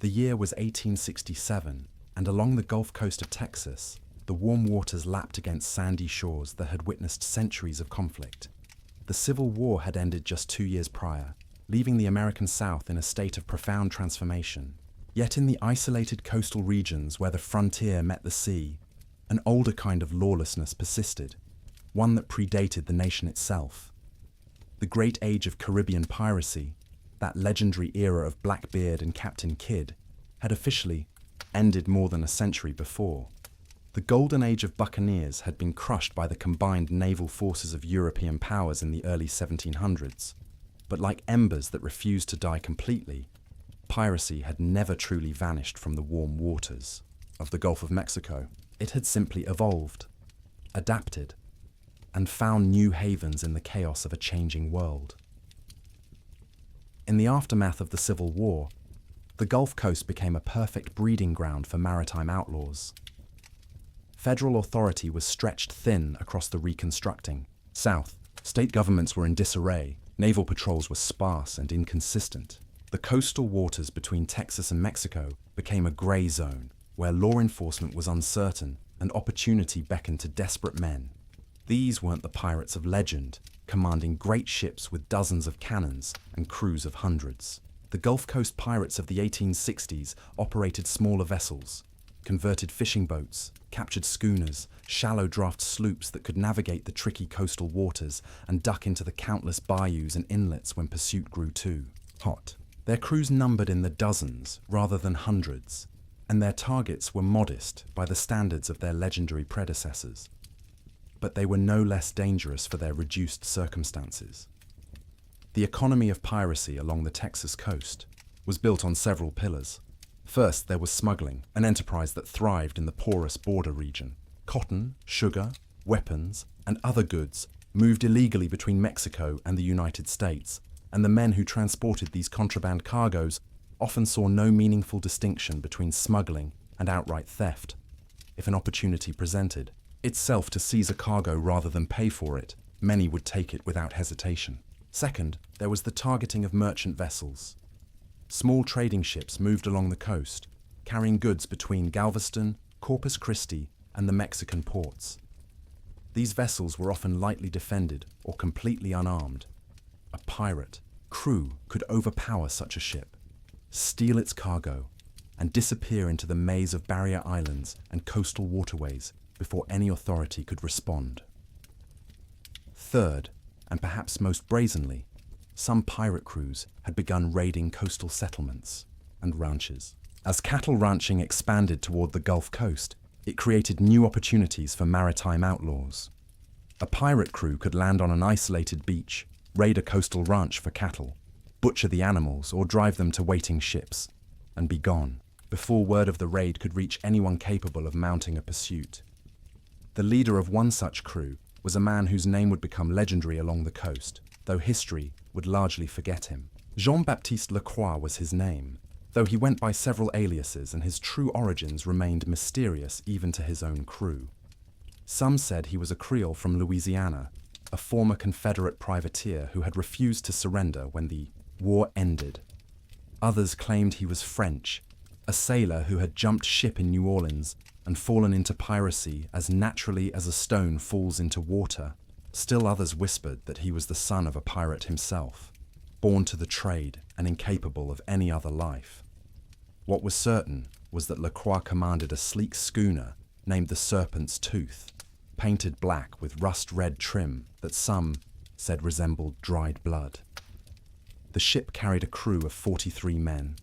The year was 1867, and along the Gulf Coast of Texas, the warm waters lapped against sandy shores that had witnessed centuries of conflict. The Civil War had ended just 2 years prior, leaving the American South in a state of profound transformation. Yet in the isolated coastal regions where the frontier met the sea, an older kind of lawlessness persisted, one that predated the nation itself. The great age of Caribbean piracy, that legendary era of Blackbeard and Captain Kidd, had officially ended more than a century before. The golden age of buccaneers had been crushed by the combined naval forces of European powers in the early 1700s. But like embers that refused to die completely, piracy had never truly vanished from the warm waters of the Gulf of Mexico. It had simply evolved, adapted, and found new havens in the chaos of a changing world. In the aftermath of the Civil War, the Gulf Coast became a perfect breeding ground for maritime outlaws. Federal authority was stretched thin across the reconstructing South. State governments were in disarray, naval patrols were sparse and inconsistent. The coastal waters between Texas and Mexico became a gray zone, where law enforcement was uncertain and opportunity beckoned to desperate men. These weren't the pirates of legend, commanding great ships with dozens of cannons and crews of hundreds. The Gulf Coast pirates of the 1860s operated smaller vessels, converted fishing boats, captured schooners, shallow draft sloops that could navigate the tricky coastal waters and duck into the countless bayous and inlets when pursuit grew too hot. Their crews numbered in the dozens rather than hundreds, and their targets were modest by the standards of their legendary predecessors. But they were no less dangerous for their reduced circumstances. The economy of piracy along the Texas coast was built on several pillars. First, there was smuggling, an enterprise that thrived in the porous border region. Cotton, sugar, weapons, and other goods moved illegally between Mexico and the United States, and the men who transported these contraband cargoes often saw no meaningful distinction between smuggling and outright theft. If an opportunity presented itself to seize a cargo rather than pay for it, many would take it without hesitation. Second, there was the targeting of merchant vessels. Small trading ships moved along the coast, carrying goods between Galveston, Corpus Christi, and the Mexican ports. These vessels were often lightly defended or completely unarmed. A pirate crew could overpower such a ship, steal its cargo, and disappear into the maze of barrier islands and coastal waterways before any authority could respond. Third, and perhaps most brazenly, some pirate crews had begun raiding coastal settlements and ranches. As cattle ranching expanded toward the Gulf Coast, it created new opportunities for maritime outlaws. A pirate crew could land on an isolated beach, raid a coastal ranch for cattle, butcher the animals or drive them to waiting ships, and be gone, before word of the raid could reach anyone capable of mounting a pursuit. The leader of one such crew was a man whose name would become legendary along the coast, though history would largely forget him. Jean-Baptiste Lacroix was his name, though he went by several aliases and his true origins remained mysterious even to his own crew. Some said he was a Creole from Louisiana, a former Confederate privateer who had refused to surrender when the war ended. Others claimed he was French, a sailor who had jumped ship in New Orleans and fallen into piracy as naturally as a stone falls into water. Still others whispered that he was the son of a pirate himself, born to the trade and incapable of any other life. What was certain was that Lacroix commanded a sleek schooner named the Serpent's Tooth, painted black with rust-red trim that some said resembled dried blood. The ship carried a crew of 43 men,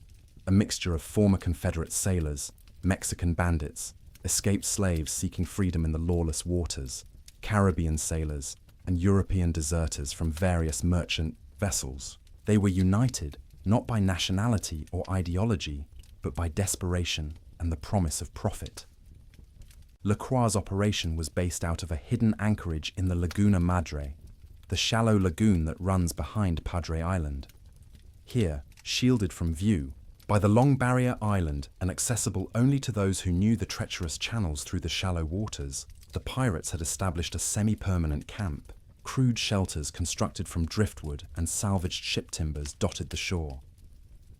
a mixture of former Confederate sailors, Mexican bandits, escaped slaves seeking freedom in the lawless waters, Caribbean sailors, and European deserters from various merchant vessels. They were united not by nationality or ideology, but by desperation and the promise of profit. Lacroix's operation was based out of a hidden anchorage in the Laguna Madre, the shallow lagoon that runs behind Padre Island. Here, shielded from view by the long barrier island and accessible only to those who knew the treacherous channels through the shallow waters, the pirates had established a semi-permanent camp. Crude shelters constructed from driftwood and salvaged ship timbers dotted the shore.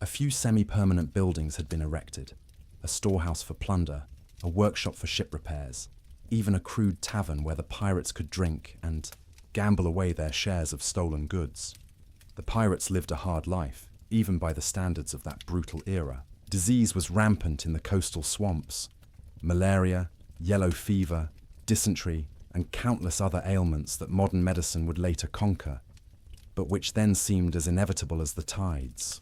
A few semi-permanent buildings had been erected, a storehouse for plunder, a workshop for ship repairs, even a crude tavern where the pirates could drink and gamble away their shares of stolen goods. The pirates lived a hard life, even by the standards of that brutal era. Disease was rampant in the coastal swamps. Malaria, yellow fever, dysentery, and countless other ailments that modern medicine would later conquer, but which then seemed as inevitable as the tides.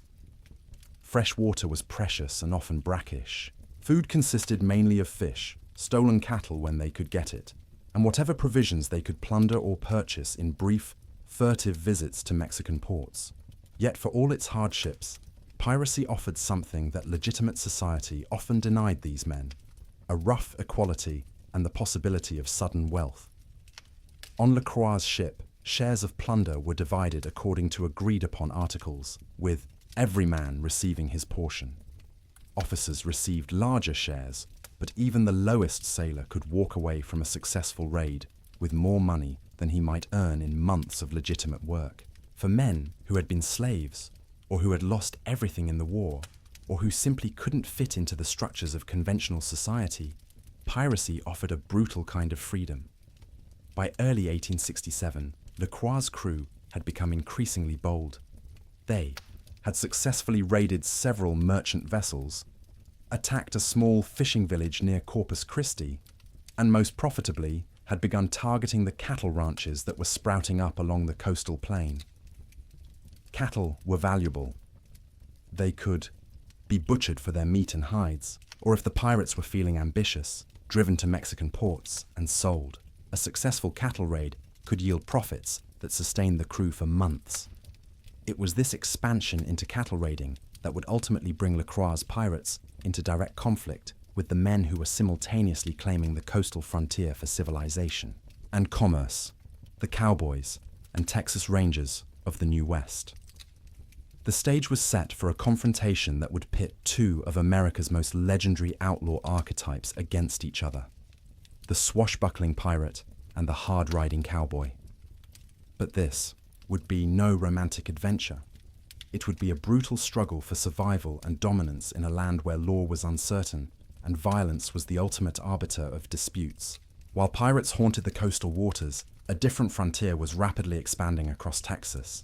Fresh water was precious and often brackish. Food consisted mainly of fish, stolen cattle when they could get it, and whatever provisions they could plunder or purchase in brief, furtive visits to Mexican ports. Yet for all its hardships, piracy offered something that legitimate society often denied these men: a rough equality and the possibility of sudden wealth. On Lacroix's ship, shares of plunder were divided according to agreed-upon articles, with every man receiving his portion. Officers received larger shares, but even the lowest sailor could walk away from a successful raid with more money than he might earn in months of legitimate work. For men who had been slaves, or who had lost everything in the war, or who simply couldn't fit into the structures of conventional society, piracy offered a brutal kind of freedom. By early 1867, Lacroix's crew had become increasingly bold. They had successfully raided several merchant vessels, attacked a small fishing village near Corpus Christi, and most profitably had begun targeting the cattle ranches that were sprouting up along the coastal plain. Cattle were valuable. They could be butchered for their meat and hides, or if the pirates were feeling ambitious, driven to Mexican ports and sold. A successful cattle raid could yield profits that sustained the crew for months. It was this expansion into cattle raiding that would ultimately bring Lacroix's pirates into direct conflict with the men who were simultaneously claiming the coastal frontier for civilization and commerce, the Cowboys and Texas Rangers of the New West. The stage was set for a confrontation that would pit two of America's most legendary outlaw archetypes against each other: the swashbuckling pirate and the hard-riding cowboy. But this would be no romantic adventure. It would be a brutal struggle for survival and dominance in a land where law was uncertain and violence was the ultimate arbiter of disputes. While pirates haunted the coastal waters, a different frontier was rapidly expanding across Texas.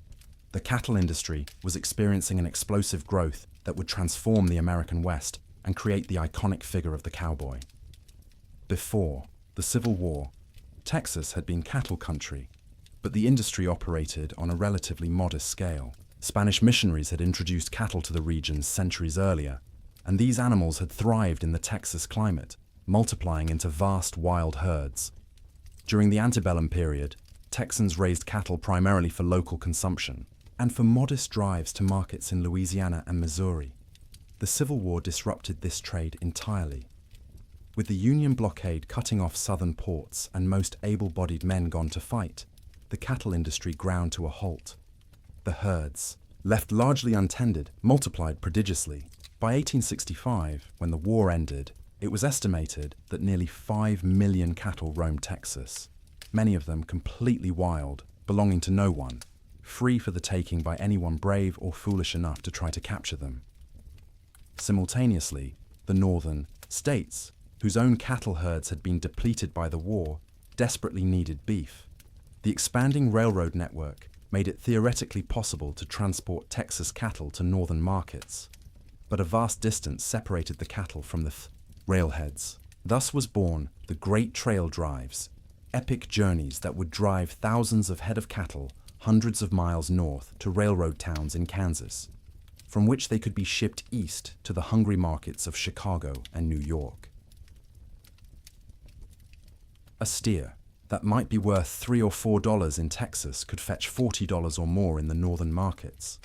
The cattle industry was experiencing an explosive growth that would transform the American West and create the iconic figure of the cowboy. Before the Civil War, Texas had been cattle country, but the industry operated on a relatively modest scale. Spanish missionaries had introduced cattle to the region centuries earlier, and these animals had thrived in the Texas climate, multiplying into vast wild herds. During the antebellum period, Texans raised cattle primarily for local consumption and for modest drives to markets in Louisiana and Missouri. The Civil War disrupted this trade entirely. With the Union blockade cutting off southern ports and most able-bodied men gone to fight, the cattle industry ground to a halt. The herds, left largely untended, multiplied prodigiously. By 1865, when the war ended, it was estimated that nearly 5 million cattle roamed Texas, many of them completely wild, belonging to no one, free for the taking by anyone brave or foolish enough to try to capture them. Simultaneously, the northern states, whose own cattle herds had been depleted by the war, desperately needed beef. The expanding railroad network made it theoretically possible to transport Texas cattle to northern markets, but a vast distance separated the cattle from the railheads. Thus was born the Great Trail Drives, epic journeys that would drive thousands of head of cattle hundreds of miles north to railroad towns in Kansas, from which they could be shipped east to the hungry markets of Chicago and New York. A steer that might be worth $3 or $4 in Texas could fetch $40 or more in the northern markets.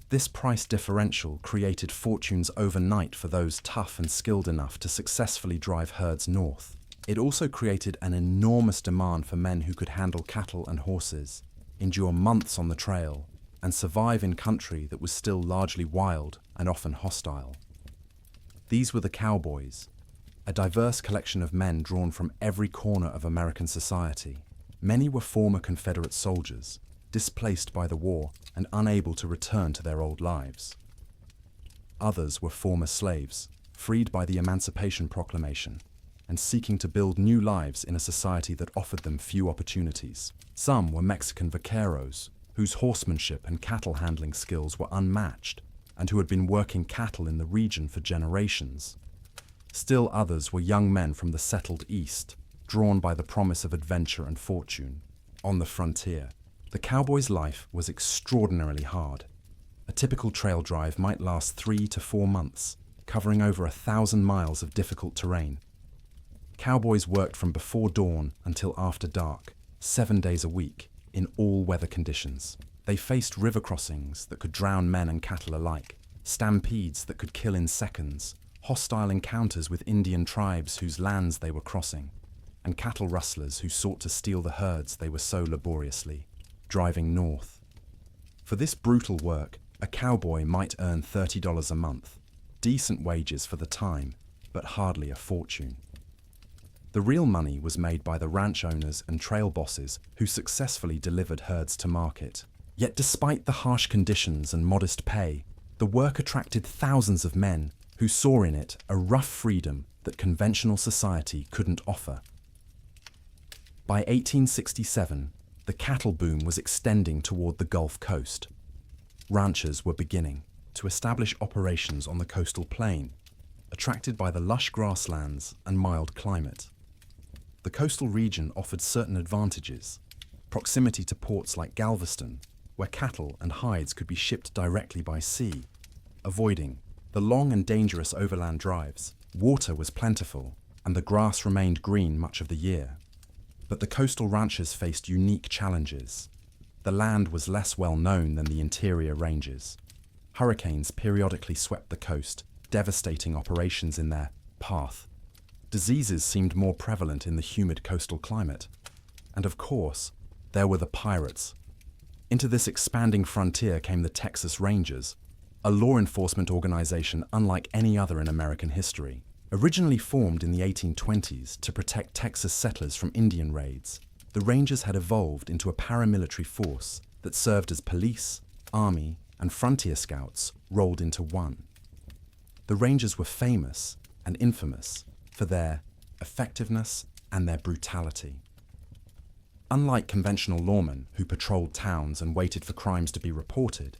This price differential created fortunes overnight for those tough and skilled enough to successfully drive herds north. It also created an enormous demand for men who could handle cattle and horses, endure months on the trail, and survive in country that was still largely wild and often hostile. These were the Cowboys, a diverse collection of men drawn from every corner of American society. Many were former Confederate soldiers, displaced by the war and unable to return to their old lives. Others were former slaves, freed by the Emancipation Proclamation, and seeking to build new lives in a society that offered them few opportunities. Some were Mexican vaqueros, whose horsemanship and cattle handling skills were unmatched, and who had been working cattle in the region for generations. Still others were young men from the settled East, drawn by the promise of adventure and fortune. On the frontier, the cowboy's life was extraordinarily hard. A typical trail drive might last 3 to 4 months, covering over 1,000 miles of difficult terrain. Cowboys worked from before dawn until after dark, 7 days a week, in all weather conditions. They faced river crossings that could drown men and cattle alike, stampedes that could kill in seconds, hostile encounters with Indian tribes whose lands they were crossing, and cattle rustlers who sought to steal the herds they were so laboriously driving north. For this brutal work, a cowboy might earn $30 a month, decent wages for the time, but hardly a fortune. The real money was made by the ranch owners and trail bosses who successfully delivered herds to market. Yet despite the harsh conditions and modest pay, the work attracted thousands of men who saw in it a rough freedom that conventional society couldn't offer. By 1867, the cattle boom was extending toward the Gulf Coast. Ranchers were beginning to establish operations on the coastal plain, attracted by the lush grasslands and mild climate. The coastal region offered certain advantages: proximity to ports like Galveston, where cattle and hides could be shipped directly by sea, avoiding the long and dangerous overland drives. Water was plentiful, and the grass remained green much of the year. But the coastal ranchers faced unique challenges. The land was less well known than the interior ranges. Hurricanes periodically swept the coast, devastating operations in their path. Diseases seemed more prevalent in the humid coastal climate. And of course, there were the pirates. Into this expanding frontier came the Texas Rangers, a law enforcement organization unlike any other in American history. Originally formed in the 1820s to protect Texas settlers from Indian raids, the Rangers had evolved into a paramilitary force that served as police, army, and frontier scouts rolled into one. The Rangers were famous and infamous for their effectiveness and their brutality. Unlike conventional lawmen who patrolled towns and waited for crimes to be reported,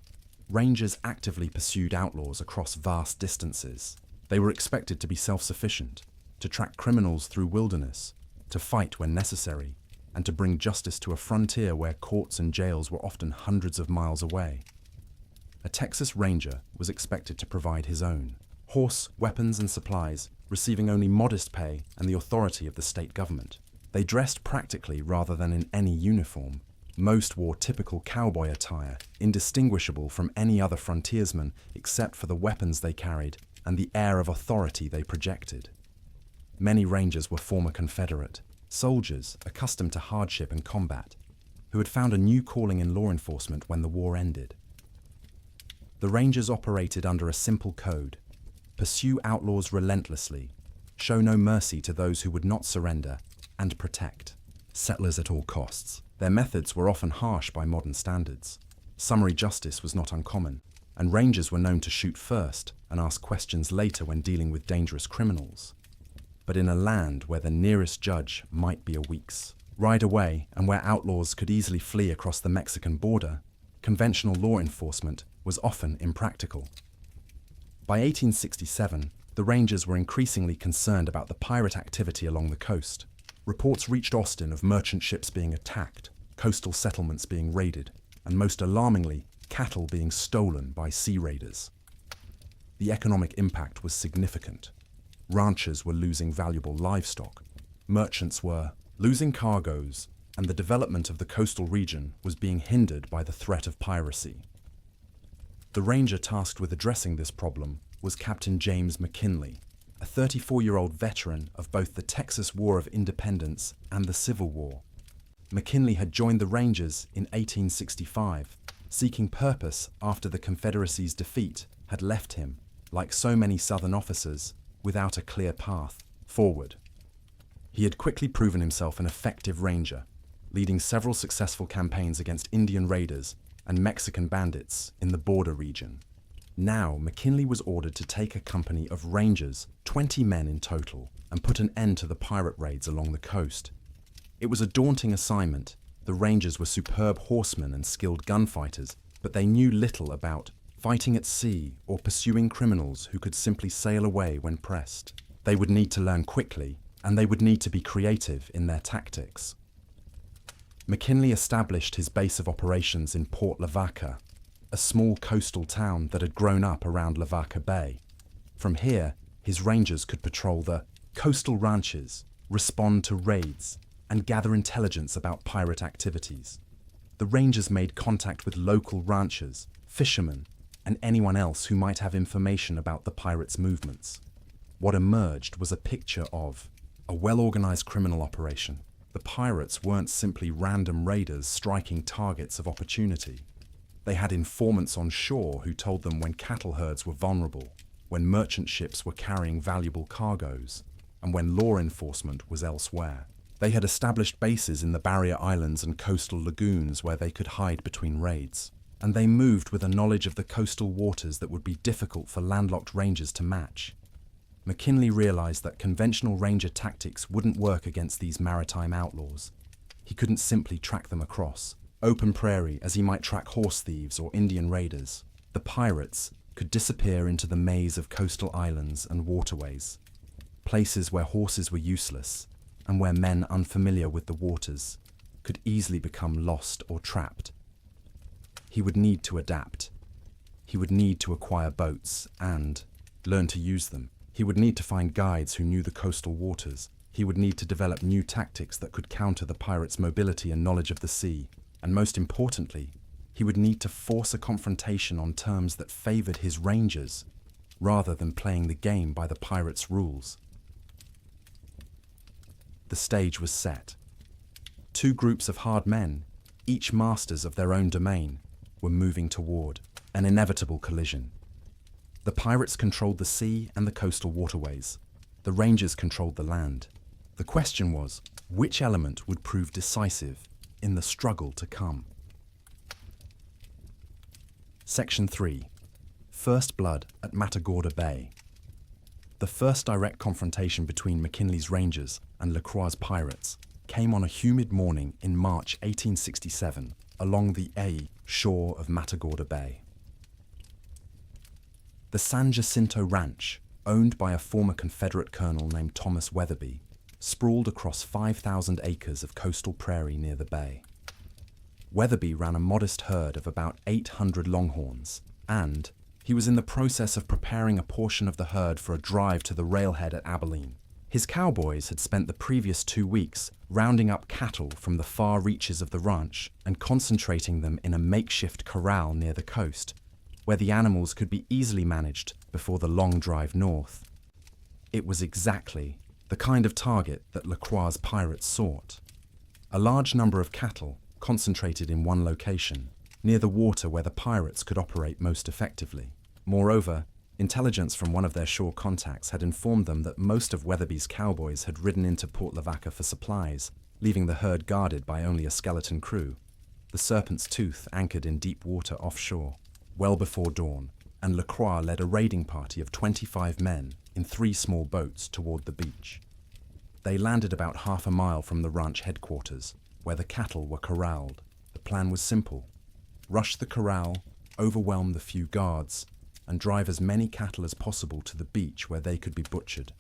Rangers actively pursued outlaws across vast distances. They were expected to be self-sufficient, to track criminals through wilderness, to fight when necessary, and to bring justice to a frontier where courts and jails were often hundreds of miles away. A Texas Ranger was expected to provide his own horse, weapons, and supplies, receiving only modest pay and the authority of the state government. They dressed practically rather than in any uniform. Most wore typical cowboy attire, indistinguishable from any other frontiersman except for the weapons they carried and the air of authority they projected. Many Rangers were former Confederate soldiers accustomed to hardship and combat, who had found a new calling in law enforcement when the war ended. The Rangers operated under a simple code: pursue outlaws relentlessly, show no mercy to those who would not surrender, and protect settlers at all costs. Their methods were often harsh by modern standards. Summary justice was not uncommon, and Rangers were known to shoot first and ask questions later when dealing with dangerous criminals. But in a land where the nearest judge might be a week's ride away and where outlaws could easily flee across the Mexican border, conventional law enforcement was often impractical. By 1867, the Rangers were increasingly concerned about the pirate activity along the coast. Reports reached Austin of merchant ships being attacked, coastal settlements being raided, and most alarmingly, cattle being stolen by sea raiders. The economic impact was significant. Ranchers were losing valuable livestock, merchants were losing cargoes, and the development of the coastal region was being hindered by the threat of piracy. The ranger tasked with addressing this problem was Captain James McKinley, a 34-year-old veteran of both the Texas War of Independence and the Civil War. McKinley had joined the Rangers in 1865, seeking purpose after the Confederacy's defeat had left him, like so many Southern officers, without a clear path forward. He had quickly proven himself an effective ranger, leading several successful campaigns against Indian raiders and Mexican bandits in the border region. Now, McKinley was ordered to take a company of rangers, 20 men in total, and put an end to the pirate raids along the coast. It was a daunting assignment. The rangers were superb horsemen and skilled gunfighters, but they knew little about fighting at sea or pursuing criminals who could simply sail away when pressed. They would need to learn quickly, and they would need to be creative in their tactics. McKinley established his base of operations in Port Lavaca, a small coastal town that had grown up around Lavaca Bay. From here, his rangers could patrol the coastal ranches, respond to raids, and gather intelligence about pirate activities. The rangers made contact with local ranchers, fishermen, and anyone else who might have information about the pirates' movements. What emerged was a picture of a well-organized criminal operation. The pirates weren't simply random raiders striking targets of opportunity. They had informants on shore who told them when cattle herds were vulnerable, when merchant ships were carrying valuable cargoes, and when law enforcement was elsewhere. They had established bases in the barrier islands and coastal lagoons where they could hide between raids, and they moved with a knowledge of the coastal waters that would be difficult for landlocked rangers to match. McKinley realized that conventional ranger tactics wouldn't work against these maritime outlaws. He couldn't simply track them across open prairie as he might track horse thieves or Indian raiders. The pirates could disappear into the maze of coastal islands and waterways, places where horses were useless and where men unfamiliar with the waters could easily become lost or trapped. He would need to adapt. He would need to acquire boats and learn to use them. He would need to find guides who knew the coastal waters. He would need to develop new tactics that could counter the pirates' mobility and knowledge of the sea. And most importantly, he would need to force a confrontation on terms that favored his rangers, rather than playing the game by the pirates' rules. The stage was set. Two groups of hard men, each masters of their own domain, were moving toward an inevitable collision. The pirates controlled the sea and the coastal waterways. The rangers controlled the land. The question was, which element would prove decisive in the struggle to come? Section 3. First Blood at Matagorda Bay. The first direct confrontation between McKinley's Rangers and Lacroix's pirates came on a humid morning in March 1867 along the shore of Matagorda Bay. The San Jacinto Ranch, owned by a former Confederate colonel named Thomas Weatherby, sprawled across 5,000 acres of coastal prairie near the bay. Weatherby ran a modest herd of about 800 longhorns, and he was in the process of preparing a portion of the herd for a drive to the railhead at Abilene. His cowboys had spent the previous 2 weeks rounding up cattle from the far reaches of the ranch and concentrating them in a makeshift corral near the coast, where the animals could be easily managed before the long drive north. It was exactly the kind of target that Lacroix's pirates sought. A large number of cattle concentrated in one location, near the water where the pirates could operate most effectively. Moreover, intelligence from one of their shore contacts had informed them that most of Weatherby's cowboys had ridden into Port Lavaca for supplies, leaving the herd guarded by only a skeleton crew. The Serpent's Tooth anchored in deep water offshore, well before dawn, and Lacroix led a raiding party of 25 men in 3 small boats toward the beach. They landed about half a mile from the ranch headquarters, where the cattle were corralled. The plan was simple: rush the corral, overwhelm the few guards, and drive as many cattle as possible to the beach where they could be butchered.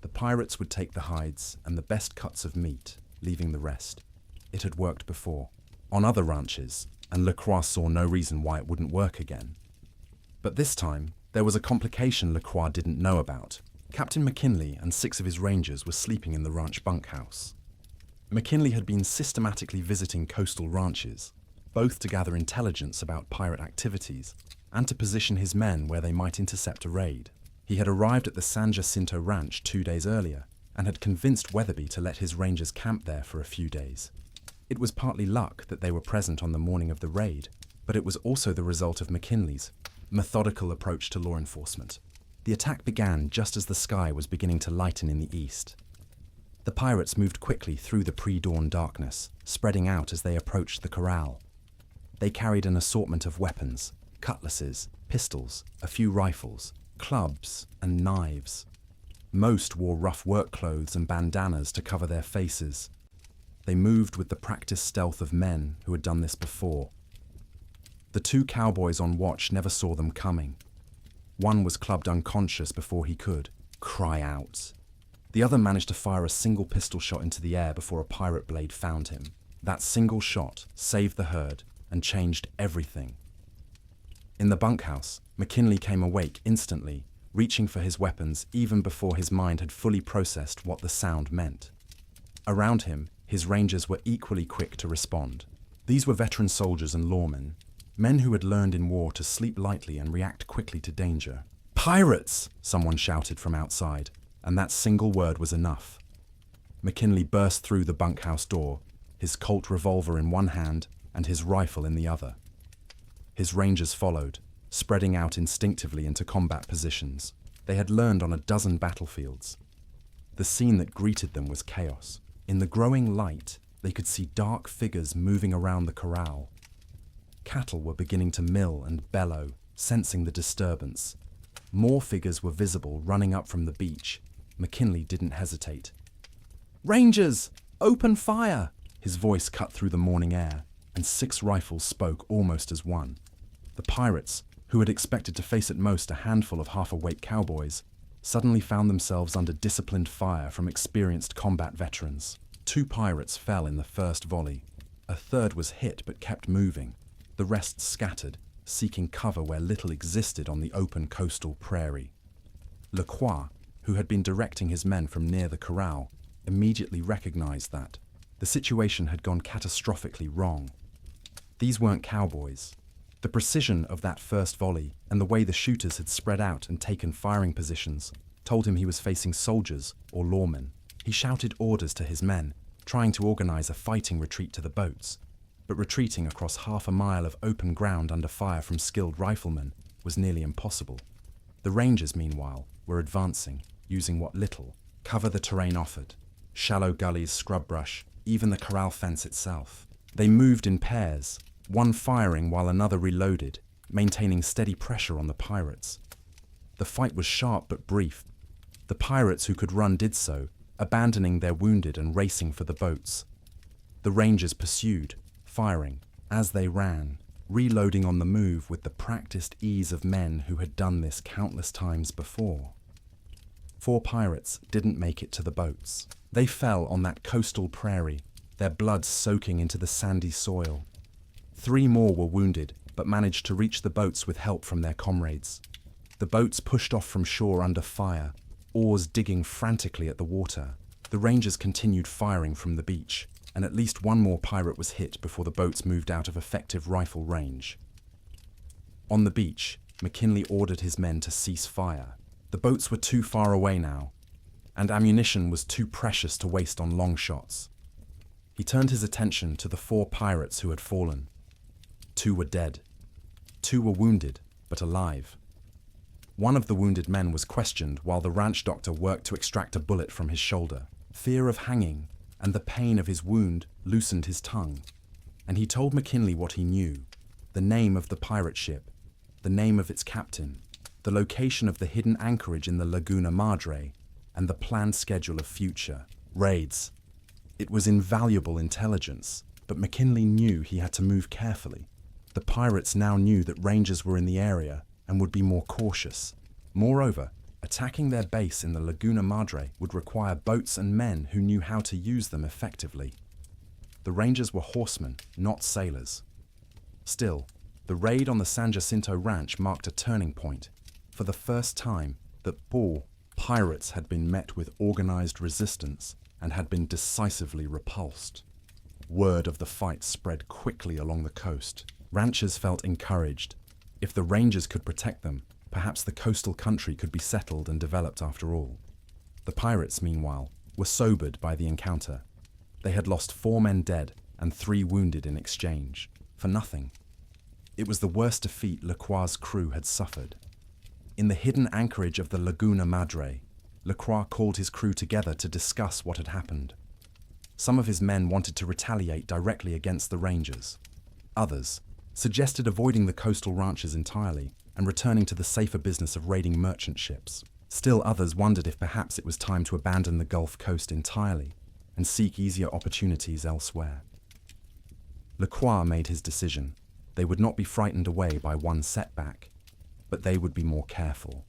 The pirates would take the hides and the best cuts of meat, leaving the rest. It had worked before, on other ranches, and Lacroix saw no reason why it wouldn't work again. But this time, there was a complication Lacroix didn't know about. Captain McKinley and 6 of his rangers were sleeping in the ranch bunkhouse. McKinley had been systematically visiting coastal ranches, both to gather intelligence about pirate activities and to position his men where they might intercept a raid. He had arrived at the San Jacinto Ranch 2 days earlier and had convinced Weatherby to let his rangers camp there for a few days. It was partly luck that they were present on the morning of the raid, but it was also the result of McKinley's methodical approach to law enforcement. The attack began just as the sky was beginning to lighten in the east. The pirates moved quickly through the pre-dawn darkness, spreading out as they approached the corral. They carried an assortment of weapons, cutlasses, pistols, a few rifles, clubs, and knives. Most wore rough work clothes and bandanas to cover their faces. They moved with the practiced stealth of men who had done this before. The two cowboys on watch never saw them coming. One was clubbed unconscious before he could cry out. The other managed to fire a single pistol shot into the air before a pirate blade found him. That single shot saved the herd and changed everything. In the bunkhouse, McKinley came awake instantly, reaching for his weapons even before his mind had fully processed what the sound meant. Around him, his rangers were equally quick to respond. These were veteran soldiers and lawmen, men who had learned in war to sleep lightly and react quickly to danger. "Pirates!" someone shouted from outside, and that single word was enough. McKinley burst through the bunkhouse door, his Colt revolver in one hand and his rifle in the other. His rangers followed, spreading out instinctively into combat positions. They had learned on a dozen battlefields. The scene that greeted them was chaos. In the growing light, they could see dark figures moving around the corral. Cattle were beginning to mill and bellow, sensing the disturbance. More figures were visible running up from the beach. McKinley didn't hesitate. "Rangers! Open fire!" His voice cut through the morning air, and 6 rifles spoke almost as one. The pirates, who had expected to face at most a handful of half-awake cowboys, suddenly found themselves under disciplined fire from experienced combat veterans. 2 pirates fell in the first volley. A third was hit but kept moving. The rest scattered, seeking cover where little existed on the open coastal prairie. Lacroix, who had been directing his men from near the corral, immediately recognized that the situation had gone catastrophically wrong. These weren't cowboys. The precision of that first volley and the way the shooters had spread out and taken firing positions told him he was facing soldiers or lawmen. He shouted orders to his men, trying to organize a fighting retreat to the boats, but retreating across half a mile of open ground under fire from skilled riflemen was nearly impossible. The Rangers, meanwhile, were advancing, using what little cover the terrain offered: shallow gullies, scrub brush, even the corral fence itself. They moved in pairs, one firing while another reloaded, maintaining steady pressure on the pirates. The fight was sharp but brief. The pirates who could run did so, abandoning their wounded and racing for the boats. The Rangers pursued, firing as they ran, reloading on the move with the practiced ease of men who had done this countless times before. 4 pirates didn't make it to the boats. They fell on that coastal prairie, their blood soaking into the sandy soil. 3 more were wounded, but managed to reach the boats with help from their comrades. The boats pushed off from shore under fire, oars digging frantically at the water. The Rangers continued firing from the beach, and at least 1 more pirate was hit before the boats moved out of effective rifle range. On the beach, McKinley ordered his men to cease fire. The boats were too far away now, and ammunition was too precious to waste on long shots. He turned his attention to the 4 pirates who had fallen. 2 were dead. 2 were wounded, but alive. One of the wounded men was questioned while the ranch doctor worked to extract a bullet from his shoulder. Fear of hanging and the pain of his wound loosened his tongue, and he told McKinley what he knew: the name of the pirate ship, the name of its captain, the location of the hidden anchorage in the Laguna Madre, and the planned schedule of future raids. It was invaluable intelligence, but McKinley knew he had to move carefully. The pirates now knew that Rangers were in the area and would be more cautious. Moreover, attacking their base in the Laguna Madre would require boats and men who knew how to use them effectively. The Rangers were horsemen, not sailors. Still, the raid on the San Jacinto ranch marked a turning point. For the first time, the pirates had been met with organized resistance and had been decisively repulsed. Word of the fight spread quickly along the coast. Ranchers felt encouraged. If the Rangers could protect them, perhaps the coastal country could be settled and developed after all. The pirates, meanwhile, were sobered by the encounter. They had lost 4 men dead and 3 wounded in exchange, for nothing. It was the worst defeat Lacroix's crew had suffered. In the hidden anchorage of the Laguna Madre, Lacroix called his crew together to discuss what had happened. Some of his men wanted to retaliate directly against the Rangers. Others, suggested avoiding the coastal ranches entirely and returning to the safer business of raiding merchant ships. Still others wondered if perhaps it was time to abandon the Gulf Coast entirely and seek easier opportunities elsewhere. Lacroix made his decision. They would not be frightened away by one setback, but they would be more careful.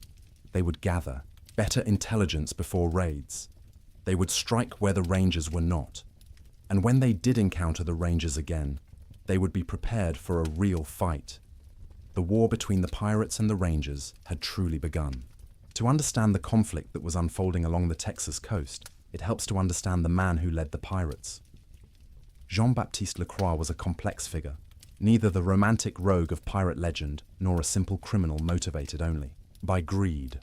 They would gather better intelligence before raids. They would strike where the Rangers were not. And when they did encounter the Rangers again, they would be prepared for a real fight. The war between the pirates and the Rangers had truly begun. To understand the conflict that was unfolding along the Texas coast, it helps to understand the man who led the pirates. Jean-Baptiste Lacroix was a complex figure, neither the romantic rogue of pirate legend nor a simple criminal motivated only by greed.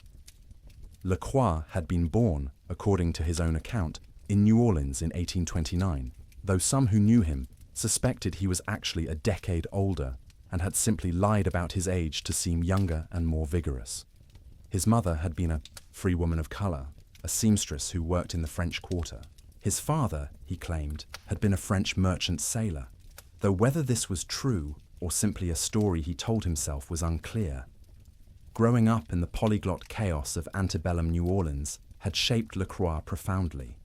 Lacroix had been born, according to his own account, in New Orleans in 1829, though some who knew him suspected he was actually a decade older and had simply lied about his age to seem younger and more vigorous. His mother had been a free woman of color, a seamstress who worked in the French Quarter. His father, he claimed, had been a French merchant sailor, though whether this was true or simply a story he told himself was unclear. Growing up in the polyglot chaos of antebellum New Orleans had shaped Lacroix profoundly.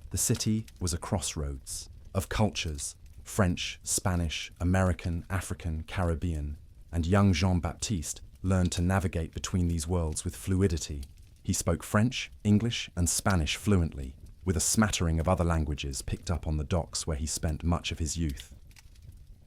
The city was a crossroads of cultures, French, Spanish, American, African, Caribbean, and young Jean-Baptiste learned to navigate between these worlds with fluidity. He spoke French, English, and Spanish fluently, with a smattering of other languages picked up on the docks where he spent much of his youth.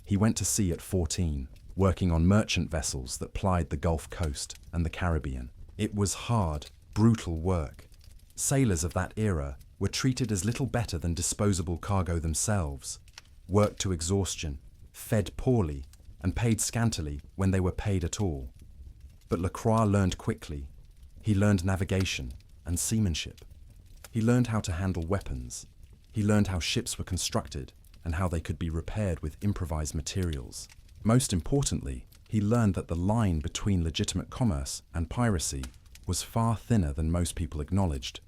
He went to sea at 14, working on merchant vessels that plied the Gulf Coast and the Caribbean. It was hard, brutal work. Sailors of that era were treated as little better than disposable cargo themselves, worked to exhaustion, fed poorly, and paid scantily when they were paid at all. But Lacroix learned quickly. He learned navigation and seamanship. He learned how to handle weapons. He learned how ships were constructed and how they could be repaired with improvised materials. Most importantly, he learned that the line between legitimate commerce and piracy was far thinner than most people acknowledged.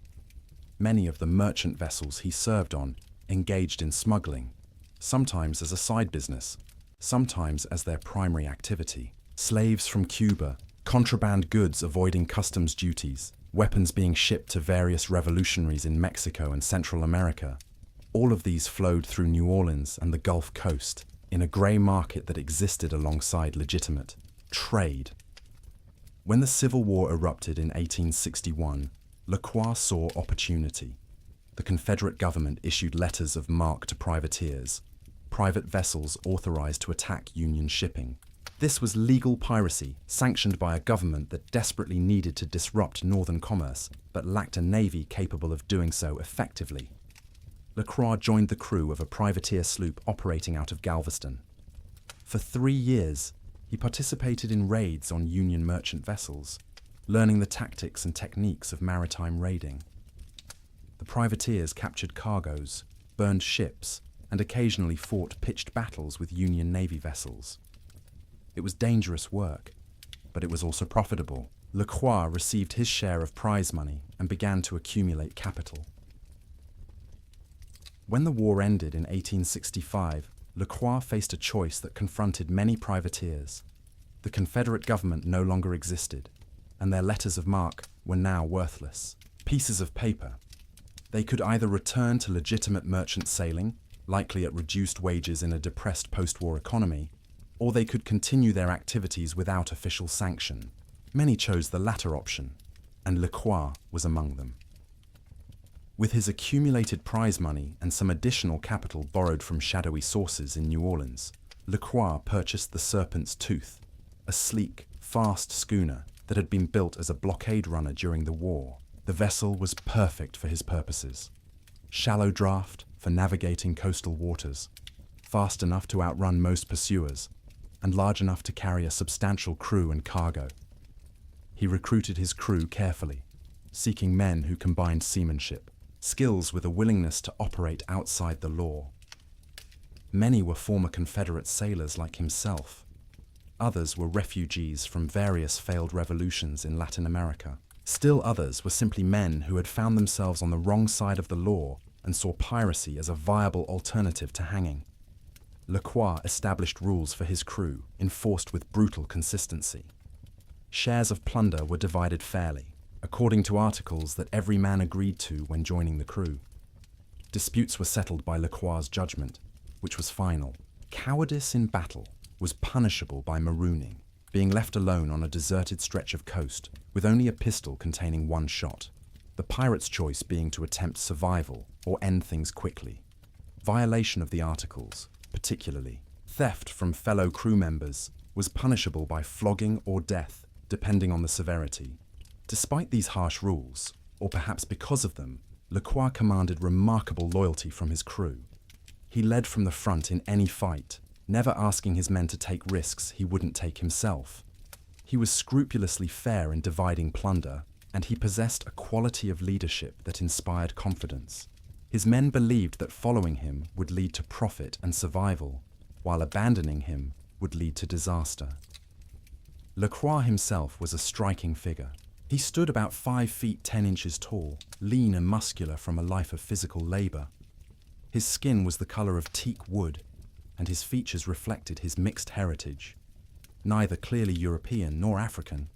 Many of the merchant vessels he served on engaged in smuggling, sometimes as a side business, sometimes as their primary activity. Slaves from Cuba, contraband goods avoiding customs duties, weapons being shipped to various revolutionaries in Mexico and Central America. All of these flowed through New Orleans and the Gulf Coast in a grey market that existed alongside legitimate trade. When the Civil War erupted in 1861, Lacroix saw opportunity. The Confederate government issued letters of marque to privateers, private vessels authorized to attack Union shipping. This was legal piracy, sanctioned by a government that desperately needed to disrupt northern commerce, but lacked a navy capable of doing so effectively. Lacroix joined the crew of a privateer sloop operating out of Galveston. For 3 years, he participated in raids on Union merchant vessels, learning the tactics and techniques of maritime raiding. The privateers captured cargoes, burned ships, and occasionally fought pitched battles with Union Navy vessels. It was dangerous work, but it was also profitable. Lacroix received his share of prize money and began to accumulate capital. When the war ended in 1865, Lacroix faced a choice that confronted many privateers. The Confederate government no longer existed, and their letters of marque were now worthless. Pieces of paper. They could either return to legitimate merchant sailing, likely at reduced wages in a depressed post-war economy, or they could continue their activities without official sanction. Many chose the latter option, and Lacroix was among them. With his accumulated prize money and some additional capital borrowed from shadowy sources in New Orleans, Lacroix purchased the Serpent's Tooth, a sleek, fast schooner that had been built as a blockade runner during the war. The vessel was perfect for his purposes. Shallow draft for navigating coastal waters, fast enough to outrun most pursuers, and large enough to carry a substantial crew and cargo. He recruited his crew carefully, seeking men who combined seamanship, skills with a willingness to operate outside the law. Many were former Confederate sailors like himself. Others were refugees from various failed revolutions in Latin America. Still others were simply men who had found themselves on the wrong side of the law and saw piracy as a viable alternative to hanging. Lacroix established rules for his crew, enforced with brutal consistency. Shares of plunder were divided fairly, according to articles that every man agreed to when joining the crew. Disputes were settled by Lacroix's judgment, which was final. Cowardice in battle was punishable by marooning, being left alone on a deserted stretch of coast with only a pistol containing one shot, the pirate's choice being to attempt survival or end things quickly. Violation of the articles, particularly theft from fellow crew members, was punishable by flogging or death, depending on the severity. Despite these harsh rules, or perhaps because of them, Lacroix commanded remarkable loyalty from his crew. He led from the front in any fight, never asking his men to take risks he wouldn't take himself. He was scrupulously fair in dividing plunder, and he possessed a quality of leadership that inspired confidence. His men believed that following him would lead to profit and survival, while abandoning him would lead to disaster. Lacroix himself was a striking figure. He stood about 5 feet 10 inches tall, lean and muscular from a life of physical labor. His skin was the color of teak wood, and his features reflected his mixed heritage. Neither clearly European nor African,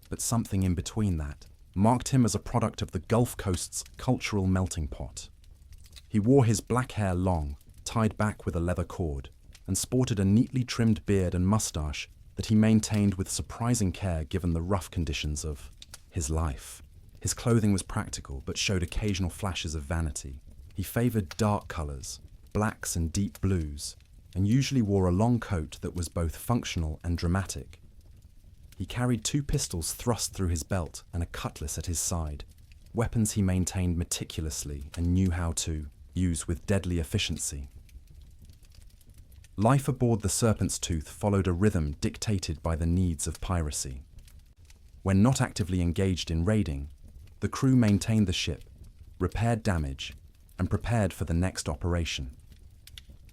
but something in between that, marked him as a product of the Gulf Coast's cultural melting pot. He wore his black hair long, tied back with a leather cord, and sported a neatly trimmed beard and mustache that he maintained with surprising care given the rough conditions of his life. His clothing was practical but showed occasional flashes of vanity. He favored dark colors, blacks and deep blues, and usually wore a long coat that was both functional and dramatic. He carried 2 pistols thrust through his belt and a cutlass at his side, weapons he maintained meticulously and knew how to use with deadly efficiency. Life aboard the Serpent's Tooth followed a rhythm dictated by the needs of piracy. When not actively engaged in raiding, the crew maintained the ship, repaired damage, and prepared for the next operation.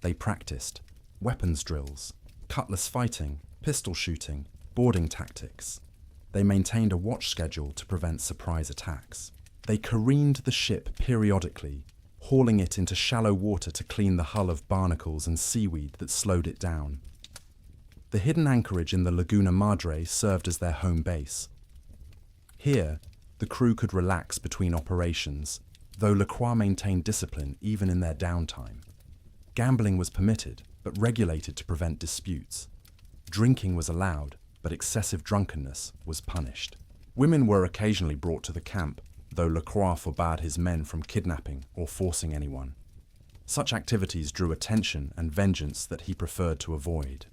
They practiced weapons drills, cutlass fighting, pistol shooting, boarding tactics. They maintained a watch schedule to prevent surprise attacks. They careened the ship periodically, hauling it into shallow water to clean the hull of barnacles and seaweed that slowed it down. The hidden anchorage in the Laguna Madre served as their home base. Here, the crew could relax between operations, though Lacroix maintained discipline even in their downtime. Gambling was permitted, but regulated to prevent disputes. Drinking was allowed, but excessive drunkenness was punished. Women were occasionally brought to the camp, though Lacroix forbade his men from kidnapping or forcing anyone. Such activities drew attention and vengeance that he preferred to avoid.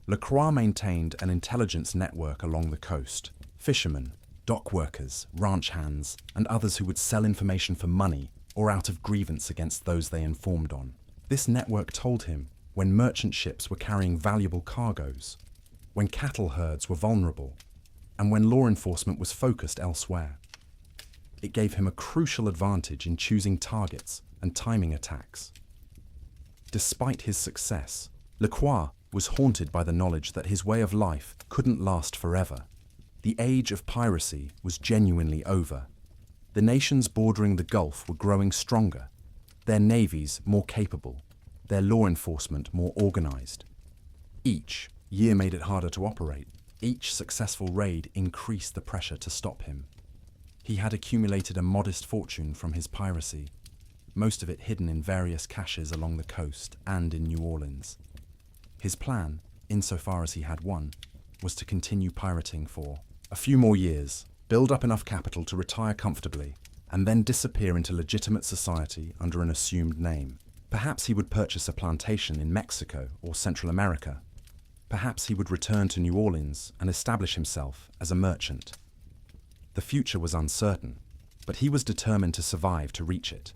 Lacroix maintained an intelligence network along the coast. Fishermen, dock workers, ranch hands, and others who would sell information for money or out of grievance against those they informed on. This network told him when merchant ships were carrying valuable cargoes, when cattle herds were vulnerable, and when law enforcement was focused elsewhere. It gave him a crucial advantage in choosing targets and timing attacks. Despite his success, Lacroix was haunted by the knowledge that his way of life couldn't last forever. The age of piracy was genuinely over. The nations bordering the Gulf were growing stronger, their navies more capable, their law enforcement more organized. Each year made it harder to operate. Each successful raid increased the pressure to stop him. He had accumulated a modest fortune from his piracy, most of it hidden in various caches along the coast and in New Orleans. His plan, insofar as he had one, was to continue pirating for a few more years, build up enough capital to retire comfortably, and then disappear into legitimate society under an assumed name. Perhaps he would purchase a plantation in Mexico or Central America. Perhaps he would return to New Orleans and establish himself as a merchant. The future was uncertain, but he was determined to survive to reach it.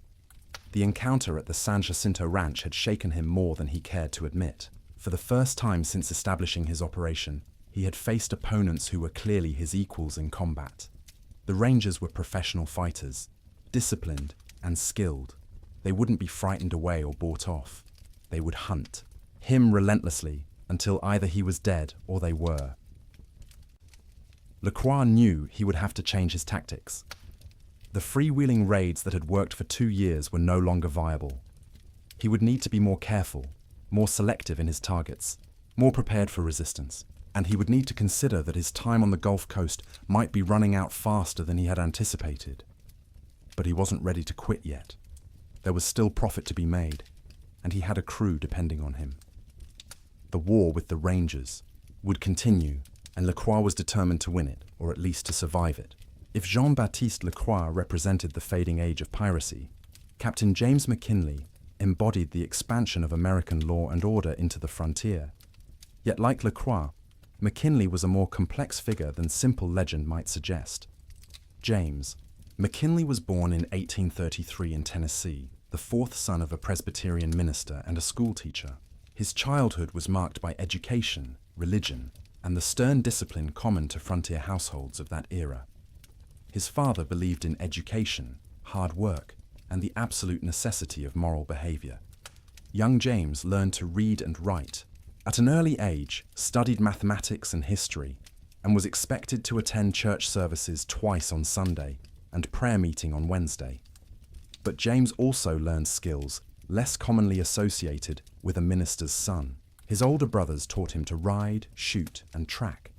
The encounter at the San Jacinto Ranch had shaken him more than he cared to admit. For the first time since establishing his operation, he had faced opponents who were clearly his equals in combat. The Rangers were professional fighters, disciplined and skilled. They wouldn't be frightened away or bought off. They would hunt him relentlessly until either he was dead or they were. Lacroix knew he would have to change his tactics. The freewheeling raids that had worked for 2 years were no longer viable. He would need to be more careful, more selective in his targets, more prepared for resistance, and he would need to consider that his time on the Gulf Coast might be running out faster than he had anticipated. But he wasn't ready to quit yet. There was still profit to be made, and he had a crew depending on him. The war with the Rangers would continue, and Lacroix was determined to win it, or at least to survive it. If Jean-Baptiste Lacroix represented the fading age of piracy, Captain James McKinley embodied the expansion of American law and order into the frontier. Yet like Lacroix, McKinley was a more complex figure than simple legend might suggest. James McKinley was born in 1833 in Tennessee, the fourth son of a Presbyterian minister and a schoolteacher. His childhood was marked by education, religion, and the stern discipline common to frontier households of that era. His father believed in education, hard work, and the absolute necessity of moral behavior. Young James learned to read and write. At an early age, studied mathematics and history, and was expected to attend church services twice on Sunday and prayer meeting on Wednesday. But James also learned skills less commonly associated with a minister's son. His older brothers taught him to ride, shoot, and track.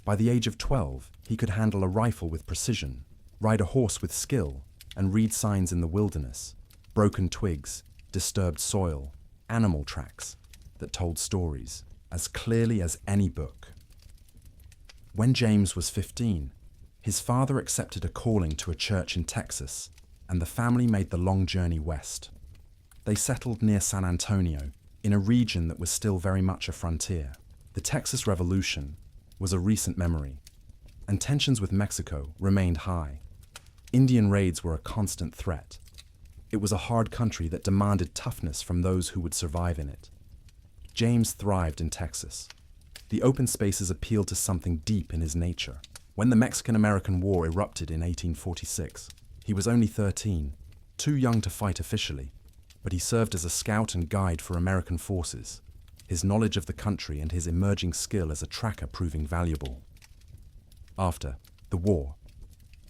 By the age of 12, he could handle a rifle with precision, ride a horse with skill, and read signs in the wilderness, broken twigs, disturbed soil, animal tracks that told stories as clearly as any book. When James was 15, his father accepted a calling to a church in Texas, and the family made the long journey west. They settled near San Antonio, in a region that was still very much a frontier. The Texas Revolution was a recent memory, and tensions with Mexico remained high. Indian raids were a constant threat. It was a hard country that demanded toughness from those who would survive in it. James thrived in Texas. The open spaces appealed to something deep in his nature. When the Mexican-American War erupted in 1846, he was only 13, too young to fight officially, but he served as a scout and guide for American forces, his knowledge of the country and his emerging skill as a tracker proving valuable. After the war,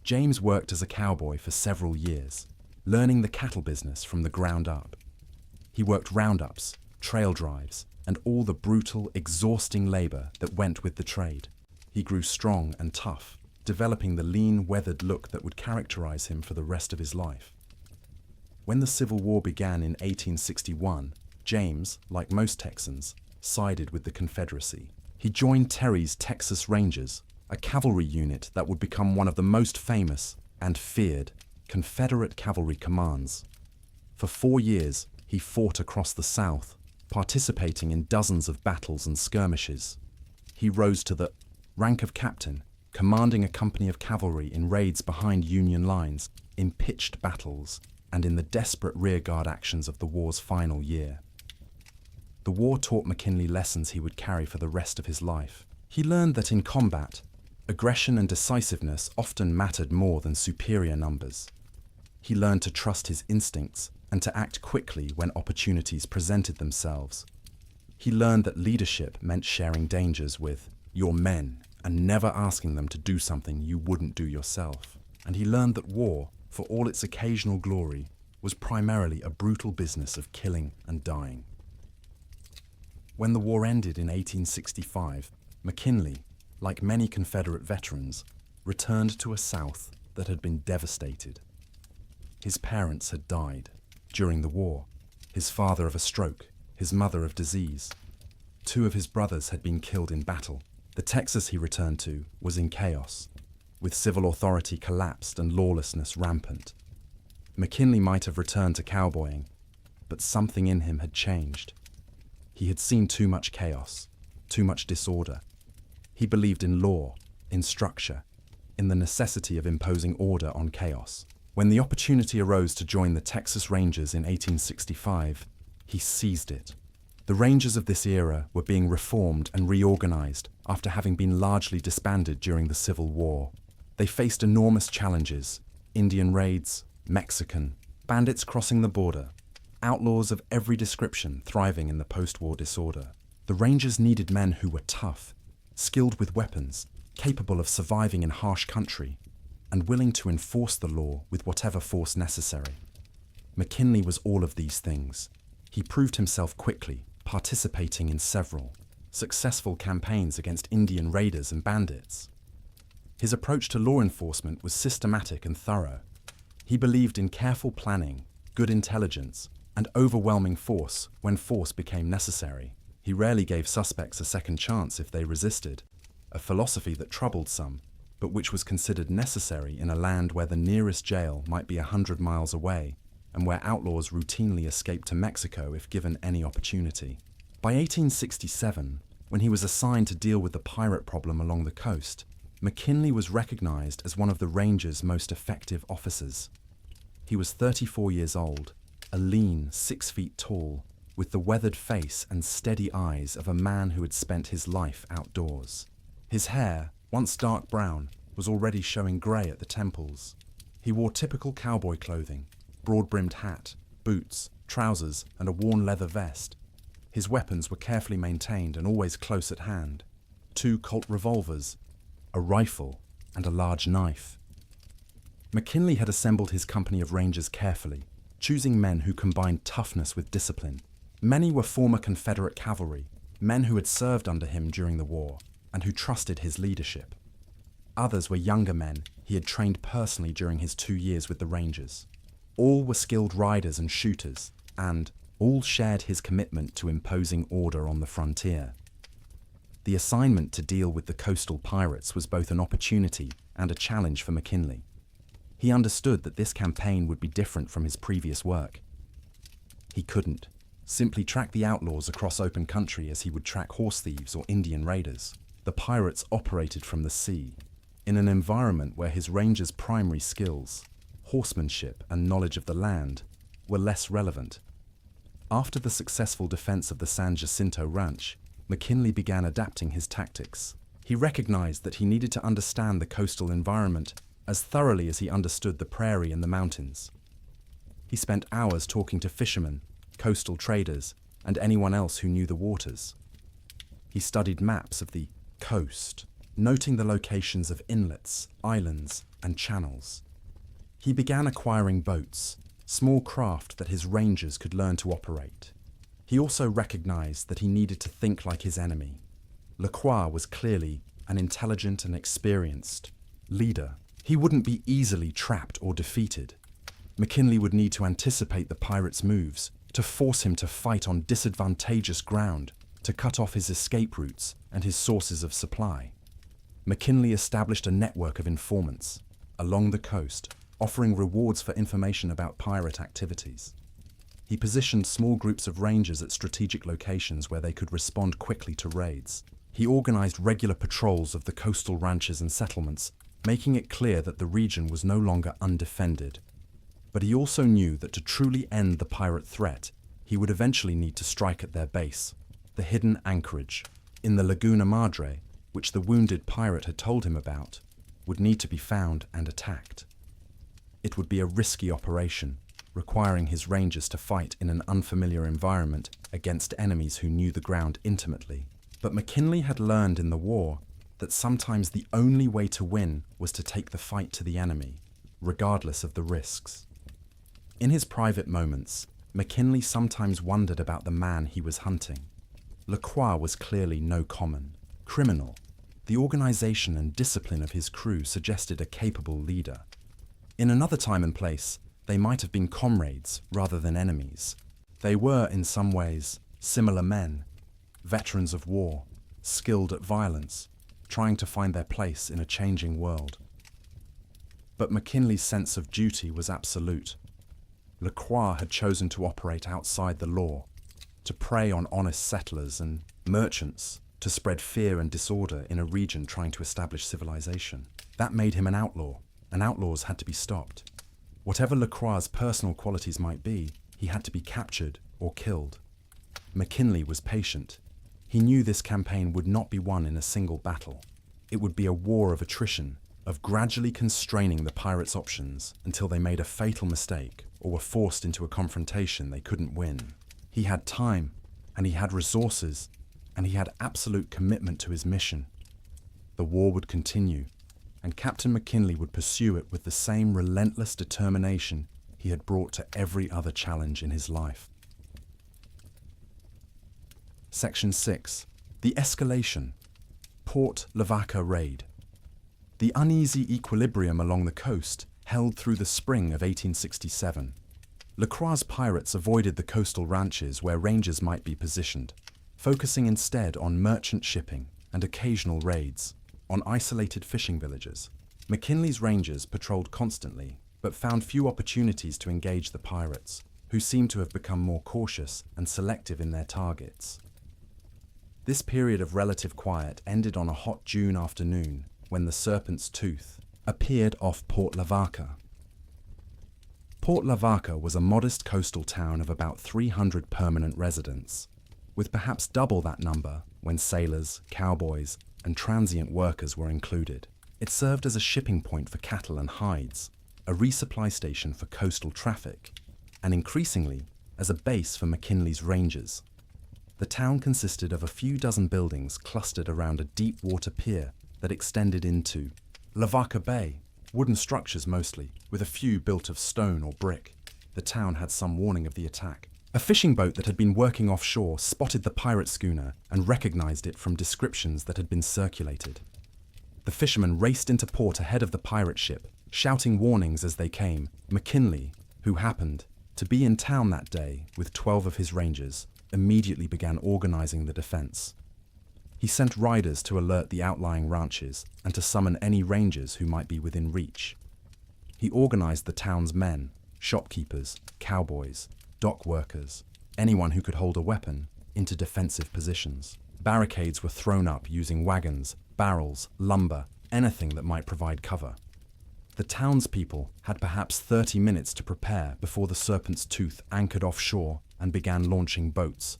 James worked as a cowboy for several years, learning the cattle business from the ground up. He worked roundups, trail drives, and all the brutal, exhausting labor that went with the trade. He grew strong and tough, developing the lean, weathered look that would characterize him for the rest of his life. When the Civil War began in 1861, James, like most Texans, sided with the Confederacy. He joined Terry's Texas Rangers, a cavalry unit that would become one of the most famous and feared Confederate cavalry commands. For 4 years, he fought across the South, participating in dozens of battles and skirmishes. He rose to the rank of captain, commanding a company of cavalry in raids behind Union lines, in pitched battles, and in the desperate rearguard actions of the war's final year. The war taught McKinley lessons he would carry for the rest of his life. He learned that in combat, aggression and decisiveness often mattered more than superior numbers. He learned to trust his instincts and to act quickly when opportunities presented themselves. He learned that leadership meant sharing dangers with your men and never asking them to do something you wouldn't do yourself. And he learned that war, for all its occasional glory, was primarily a brutal business of killing and dying. When the war ended in 1865, McKinley, like many Confederate veterans, returned to a South that had been devastated. His parents had died during the war, his father of a stroke, his mother of disease. 2 of his brothers had been killed in battle. The Texas he returned to was in chaos, with civil authority collapsed and lawlessness rampant. McKinley might have returned to cowboying, but something in him had changed. He had seen too much chaos, too much disorder. He believed in law, in structure, in the necessity of imposing order on chaos. When the opportunity arose to join the Texas Rangers in 1865, he seized it. The Rangers of this era were being reformed and reorganized after having been largely disbanded during the Civil War. They faced enormous challenges: Indian raids, Mexican, bandits crossing the border, outlaws of every description thriving in the post-war disorder. The Rangers needed men who were tough, skilled with weapons, capable of surviving in harsh country, and willing to enforce the law with whatever force necessary. McKinley was all of these things. He proved himself quickly, participating in several successful campaigns against Indian raiders and bandits. His approach to law enforcement was systematic and thorough. He believed in careful planning, good intelligence, and overwhelming force when force became necessary. He rarely gave suspects a second chance if they resisted, a philosophy that troubled some, but which was considered necessary in a land where the nearest jail might be 100 miles away and where outlaws routinely escaped to Mexico if given any opportunity. By 1867, when he was assigned to deal with the pirate problem along the coast, McKinley was recognized as one of the Rangers' most effective officers. He was 34 years old, a lean 6 feet tall, with the weathered face and steady eyes of a man who had spent his life outdoors. His hair, once dark brown, was already showing grey at the temples. He wore typical cowboy clothing, broad-brimmed hat, boots, trousers, and a worn leather vest. His weapons were carefully maintained and always close at hand. 2 Colt revolvers, a rifle, and a large knife. McKinley had assembled his company of Rangers carefully, choosing men who combined toughness with discipline. Many were former Confederate cavalry, men who had served under him during the war, and who trusted his leadership. Others were younger men he had trained personally during his 2 years with the Rangers. All were skilled riders and shooters, and all shared his commitment to imposing order on the frontier. The assignment to deal with the coastal pirates was both an opportunity and a challenge for McKinley. He understood that this campaign would be different from his previous work. He couldn't simply track the outlaws across open country as he would track horse thieves or Indian raiders. The pirates operated from the sea, in an environment where his Rangers' primary skills, horsemanship and knowledge of the land, were less relevant. After the successful defense of the San Jacinto Ranch, McKinley began adapting his tactics. He recognized that he needed to understand the coastal environment as thoroughly as he understood the prairie and the mountains. He spent hours talking to fishermen, coastal traders, and anyone else who knew the waters. He studied maps of the coast, noting the locations of inlets, islands, and channels. He began acquiring boats, small craft that his Rangers could learn to operate. He also recognized that he needed to think like his enemy. Lacroix was clearly an intelligent and experienced leader. He wouldn't be easily trapped or defeated. McKinley would need to anticipate the pirates' moves, to force him to fight on disadvantageous ground, to cut off his escape routes and his sources of supply. McKinley established a network of informants along the coast, offering rewards for information about pirate activities. He positioned small groups of Rangers at strategic locations where they could respond quickly to raids. He organized regular patrols of the coastal ranches and settlements, making it clear that the region was no longer undefended. But he also knew that to truly end the pirate threat, he would eventually need to strike at their base, the hidden anchorage in the Laguna Madre, which the wounded pirate had told him about, would need to be found and attacked. It would be a risky operation, requiring his Rangers to fight in an unfamiliar environment against enemies who knew the ground intimately. But McKinley had learned in the war that sometimes the only way to win was to take the fight to the enemy, regardless of the risks. In his private moments, McKinley sometimes wondered about the man he was hunting. Lacroix was clearly no common criminal. The organization and discipline of his crew suggested a capable leader. In another time and place, they might have been comrades rather than enemies. They were, in some ways, similar men, veterans of war, skilled at violence, trying to find their place in a changing world. But McKinley's sense of duty was absolute. Lacroix had chosen to operate outside the law, to prey on honest settlers and merchants, to spread fear and disorder in a region trying to establish civilization. That made him an outlaw, and outlaws had to be stopped. Whatever Lacroix's personal qualities might be, he had to be captured or killed. McKinley was patient. He knew this campaign would not be won in a single battle. It would be a war of attrition, of gradually constraining the pirates' options until they made a fatal mistake or were forced into a confrontation they couldn't win. He had time, and he had resources, and he had absolute commitment to his mission. The war would continue, and Captain McKinley would pursue it with the same relentless determination he had brought to every other challenge in his life. Section 6. The escalation. Port Lavaca raid. The uneasy equilibrium along the coast held through the spring of 1867. Lacroix's pirates avoided the coastal ranches where rangers might be positioned, focusing instead on merchant shipping and occasional raids on isolated fishing villages. McKinley's rangers patrolled constantly, but found few opportunities to engage the pirates, who seemed to have become more cautious and selective in their targets. This period of relative quiet ended on a hot June afternoon when the Serpent's Tooth appeared off Port Lavaca. Port Lavaca was a modest coastal town of about 300 permanent residents, with perhaps double that number when sailors, cowboys, and transient workers were included. It served as a shipping point for cattle and hides, a resupply station for coastal traffic, and increasingly as a base for McKinley's rangers. The town consisted of a few dozen buildings clustered around a deep water pier that extended into Lavaca Bay, wooden structures mostly, with a few built of stone or brick. The town had some warning of the attack. A fishing boat that had been working offshore spotted the pirate schooner and recognized it from descriptions that had been circulated. The fishermen raced into port ahead of the pirate ship, shouting warnings as they came. McKinley, who happened to be in town that day with 12 of his rangers, immediately began organizing the defense. He sent riders to alert the outlying ranches and to summon any rangers who might be within reach. He organized the town's men, shopkeepers, cowboys, dock workers, anyone who could hold a weapon, into defensive positions. Barricades were thrown up using wagons, barrels, lumber, anything that might provide cover. The townspeople had perhaps 30 minutes to prepare before the Serpent's Tooth anchored offshore and began launching boats.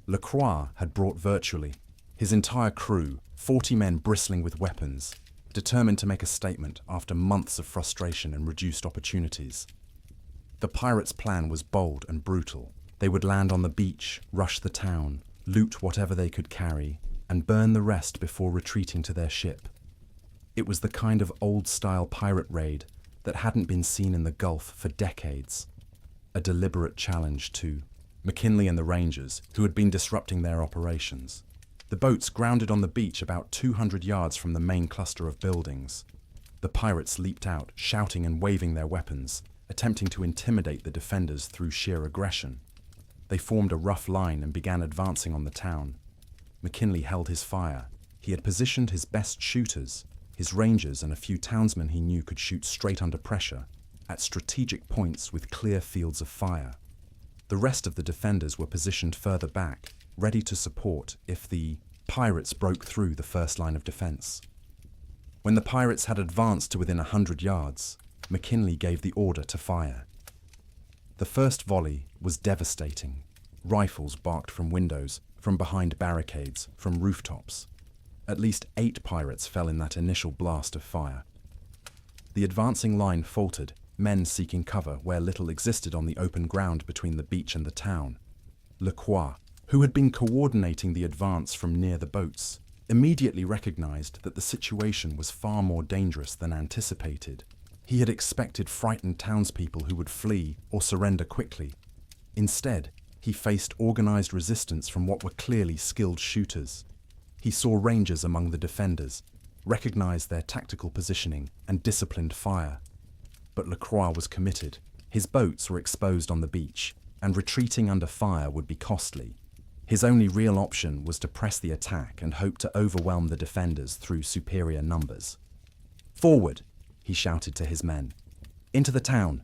Lacroix had brought virtually his entire crew, 40 men bristling with weapons, determined to make a statement after months of frustration and reduced opportunities. The pirates' plan was bold and brutal. They would land on the beach, rush the town, loot whatever they could carry, and burn the rest before retreating to their ship. It was the kind of old-style pirate raid that hadn't been seen in the Gulf for decades. A deliberate challenge to McKinley and the Rangers, who had been disrupting their operations. The boats grounded on the beach about 200 yards from the main cluster of buildings. The pirates leaped out, shouting and waving their weapons, attempting to intimidate the defenders through sheer aggression. They formed a rough line and began advancing on the town. McKinley held his fire. He had positioned his best shooters, his rangers and a few townsmen he knew could shoot straight under pressure, at strategic points with clear fields of fire. The rest of the defenders were positioned further back, ready to support if the pirates broke through the first line of defense. When the pirates had advanced to within 100 yards, McKinley gave the order to fire. The first volley was devastating. Rifles barked from windows, from behind barricades, from rooftops. At least 8 pirates fell in that initial blast of fire. The advancing line faltered, men seeking cover where little existed on the open ground between the beach and the town. Lacroix, who had been coordinating the advance from near the boats, immediately recognized that the situation was far more dangerous than anticipated. He had expected frightened townspeople who would flee or surrender quickly. Instead, he faced organized resistance from what were clearly skilled shooters. He saw rangers among the defenders, recognized their tactical positioning and disciplined fire. But Lacroix was committed. His boats were exposed on the beach, and retreating under fire would be costly. His only real option was to press the attack and hope to overwhelm the defenders through superior numbers. "Forward!" he shouted to his men. "Into the town!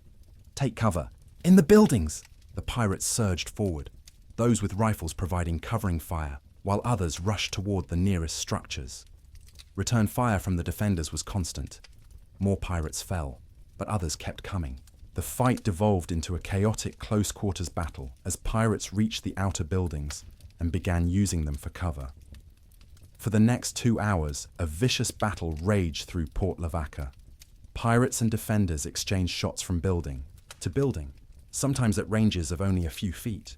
Take cover! In the buildings!" The pirates surged forward, those with rifles providing covering fire, while others rushed toward the nearest structures. Return fire from the defenders was constant. More pirates fell, but others kept coming. The fight devolved into a chaotic close-quarters battle as pirates reached the outer buildings and began using them for cover. For the next 2 hours, a vicious battle raged through Port Lavaca. Pirates and defenders exchanged shots from building to building, sometimes at ranges of only a few feet.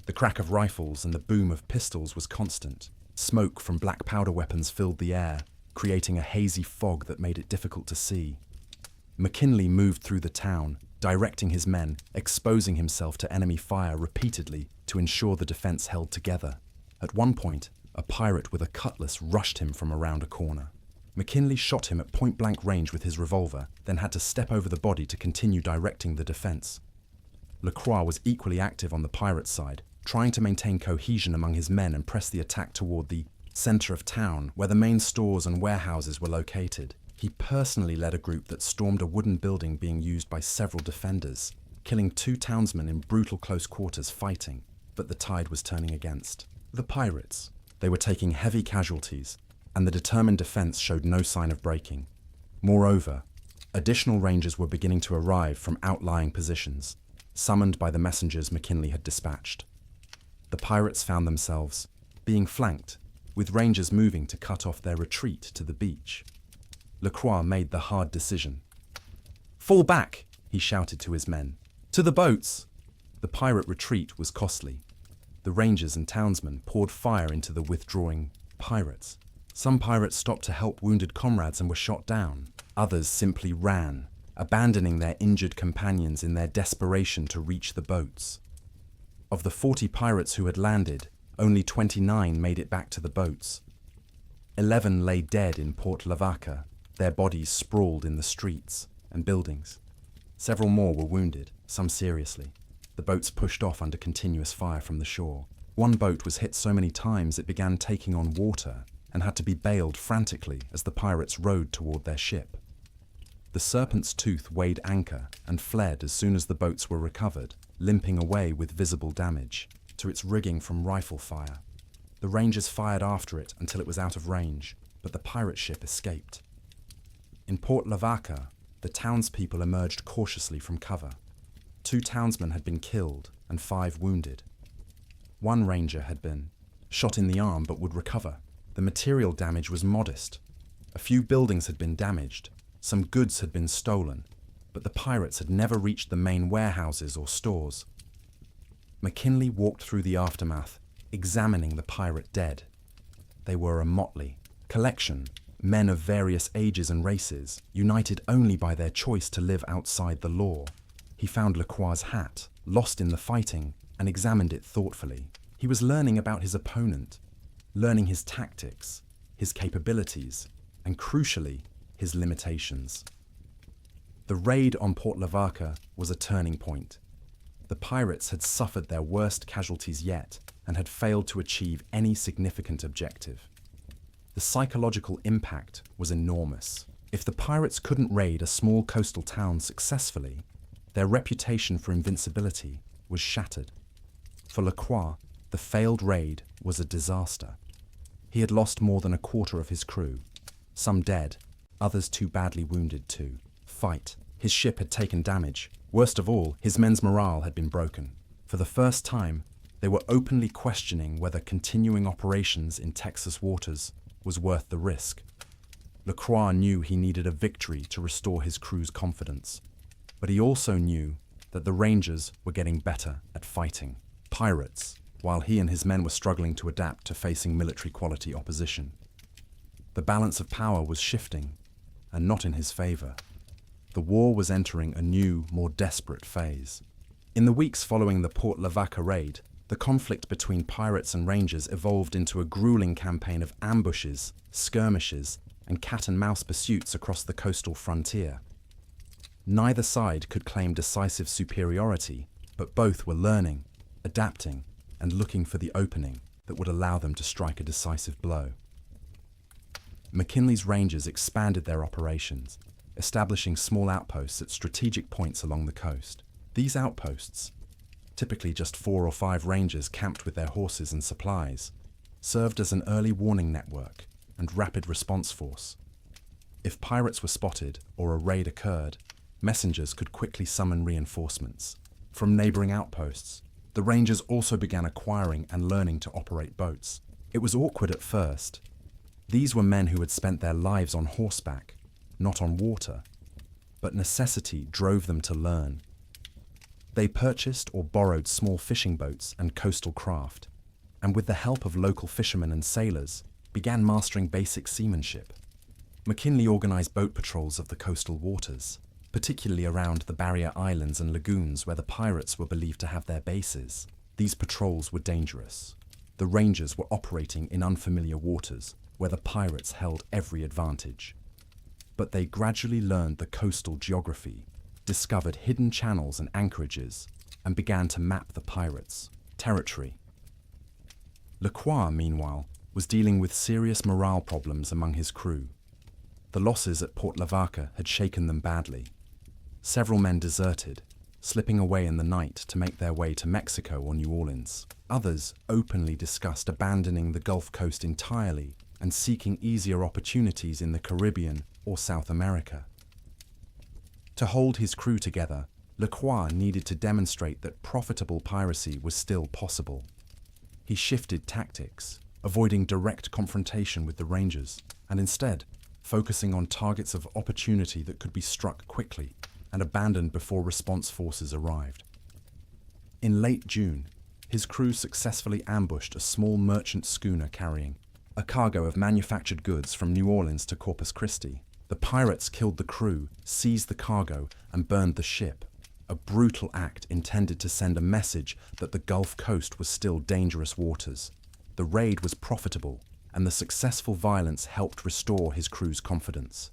The crack of rifles and the boom of pistols was constant. Smoke from black powder weapons filled the air, creating a hazy fog that made it difficult to see. McKinley moved through the town, directing his men, exposing himself to enemy fire repeatedly to ensure the defense held together. At one point, a pirate with a cutlass rushed him from around a corner. McKinley shot him at point-blank range with his revolver, then had to step over the body to continue directing the defense. Lacroix was equally active on the pirate's side, trying to maintain cohesion among his men and press the attack toward the center of town, where the main stores and warehouses were located. He personally led a group that stormed a wooden building being used by several defenders, killing 2 townsmen in brutal close quarters fighting, but the tide was turning against the pirates. They were taking heavy casualties, and the determined defense showed no sign of breaking. Moreover, additional rangers were beginning to arrive from outlying positions, summoned by the messengers McKinley had dispatched. The pirates found themselves being flanked, with rangers moving to cut off their retreat to the beach. Lacroix made the hard decision. "Fall back!" he shouted to his men. "To the boats!" The pirate retreat was costly. The rangers and townsmen poured fire into the withdrawing pirates. Some pirates stopped to help wounded comrades and were shot down. Others simply ran, abandoning their injured companions in their desperation to reach the boats. Of the 40 pirates who had landed, only 29 made it back to the boats. 11 lay dead in Port Lavaca, their bodies sprawled in the streets and buildings. Several more were wounded, some seriously. The boats pushed off under continuous fire from the shore. One boat was hit so many times it began taking on water and had to be bailed frantically as the pirates rowed toward their ship. The Serpent's Tooth weighed anchor and fled as soon as the boats were recovered, limping away with visible damage to its rigging from rifle fire. The Rangers fired after it until it was out of range, but the pirate ship escaped. In Port Lavaca, the townspeople emerged cautiously from cover. 2 townsmen had been killed and 5 wounded. 1 ranger had been shot in the arm but would recover. The material damage was modest. A few buildings had been damaged, some goods had been stolen, but the pirates had never reached the main warehouses or stores. McKinley walked through the aftermath, examining the pirate dead. They were a motley collection, men of various ages and races, united only by their choice to live outside the law. He found Lacroix's hat, lost in the fighting, and examined it thoughtfully. He was learning about his opponent, learning his tactics, his capabilities, and crucially, his limitations. The raid on Port Lavaca was a turning point. The pirates had suffered their worst casualties yet and had failed to achieve any significant objective. The psychological impact was enormous. If the pirates couldn't raid a small coastal town successfully, their reputation for invincibility was shattered. For Lacroix, the failed raid was a disaster. He had lost more than a quarter of his crew, some dead, others too badly wounded to fight. His ship had taken damage. Worst of all, his men's morale had been broken. For the first time, they were openly questioning whether continuing operations in Texas waters was worth the risk. Lacroix knew he needed a victory to restore his crew's confidence, but he also knew that the Rangers were getting better at fighting pirates, while he and his men were struggling to adapt to facing military-quality opposition. The balance of power was shifting, and not in his favor. The war was entering a new, more desperate phase. In the weeks following the Port Lavaca raid, the conflict between pirates and Rangers evolved into a grueling campaign of ambushes, skirmishes, and cat-and-mouse pursuits across the coastal frontier. Neither side could claim decisive superiority, but both were learning, adapting, and looking for the opening that would allow them to strike a decisive blow. McKinley's Rangers expanded their operations, establishing small outposts at strategic points along the coast. These outposts, typically just 4 or 5 Rangers camped with their horses and supplies, served as an early warning network and rapid response force. If pirates were spotted or a raid occurred, messengers could quickly summon reinforcements. From neighboring outposts, the Rangers also began acquiring and learning to operate boats. It was awkward at first. These were men who had spent their lives on horseback, not on water, but necessity drove them to learn. They purchased or borrowed small fishing boats and coastal craft, and with the help of local fishermen and sailors, began mastering basic seamanship. McKinley organized boat patrols of the coastal waters, particularly around the barrier islands and lagoons where the pirates were believed to have their bases. These patrols were dangerous. the Rangers were operating in unfamiliar waters where the pirates held every advantage. But they gradually learned the coastal geography, discovered hidden channels and anchorages, and began to map the pirates' territory. Lacroix, meanwhile, was dealing with serious morale problems among his crew. The losses at Port Lavaca had shaken them badly. Several men deserted, slipping away in the night to make their way to Mexico or New Orleans. Others openly discussed abandoning the Gulf Coast entirely and seeking easier opportunities in the Caribbean or South America. To hold his crew together, Lacroix needed to demonstrate that profitable piracy was still possible. He shifted tactics, avoiding direct confrontation with the Rangers, and instead focusing on targets of opportunity that could be struck quickly and abandoned before response forces arrived. In late June, his crew successfully ambushed a small merchant schooner carrying a cargo of manufactured goods from New Orleans to Corpus Christi. The pirates killed the crew, seized the cargo, and burned the ship, a brutal act intended to send a message that the Gulf Coast was still dangerous waters. The raid was profitable, and the successful violence helped restore his crew's confidence.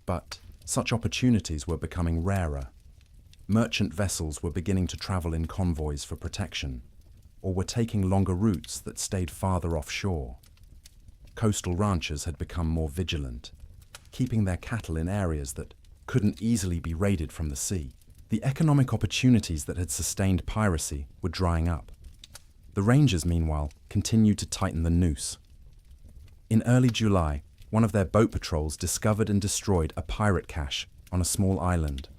But such opportunities were becoming rarer. Merchant vessels were beginning to travel in convoys for protection, or were taking longer routes that stayed farther offshore. Coastal ranchers had become more vigilant, keeping their cattle in areas that couldn't easily be raided from the sea. The economic opportunities that had sustained piracy were drying up. The Rangers, meanwhile, continued to tighten the noose. In early July, one of their boat patrols discovered and destroyed a pirate cache on a small island,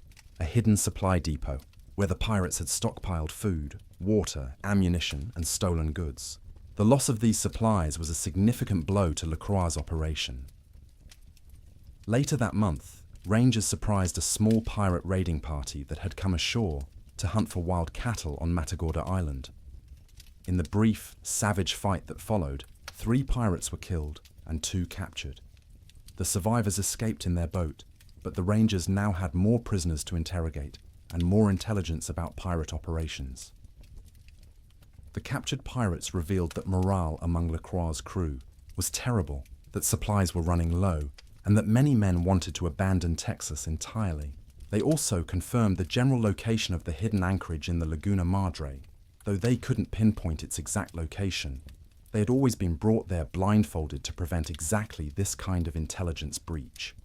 a hidden supply depot, where the pirates had stockpiled food, water, ammunition, and stolen goods. The loss of these supplies was a significant blow to Lacroix's operation. Later that month, Rangers surprised a small pirate raiding party that had come ashore to hunt for wild cattle on Matagorda Island. In the brief, savage fight that followed, 3 pirates were killed and 2 captured. The survivors escaped in their boat, but the Rangers now had more prisoners to interrogate and more intelligence about pirate operations. The captured pirates revealed that morale among Lacroix's crew was terrible, that supplies were running low, and that many men wanted to abandon Texas entirely. They also confirmed the general location of the hidden anchorage in the Laguna Madre, though they couldn't pinpoint its exact location. They had always been brought there blindfolded to prevent exactly this kind of intelligence breach.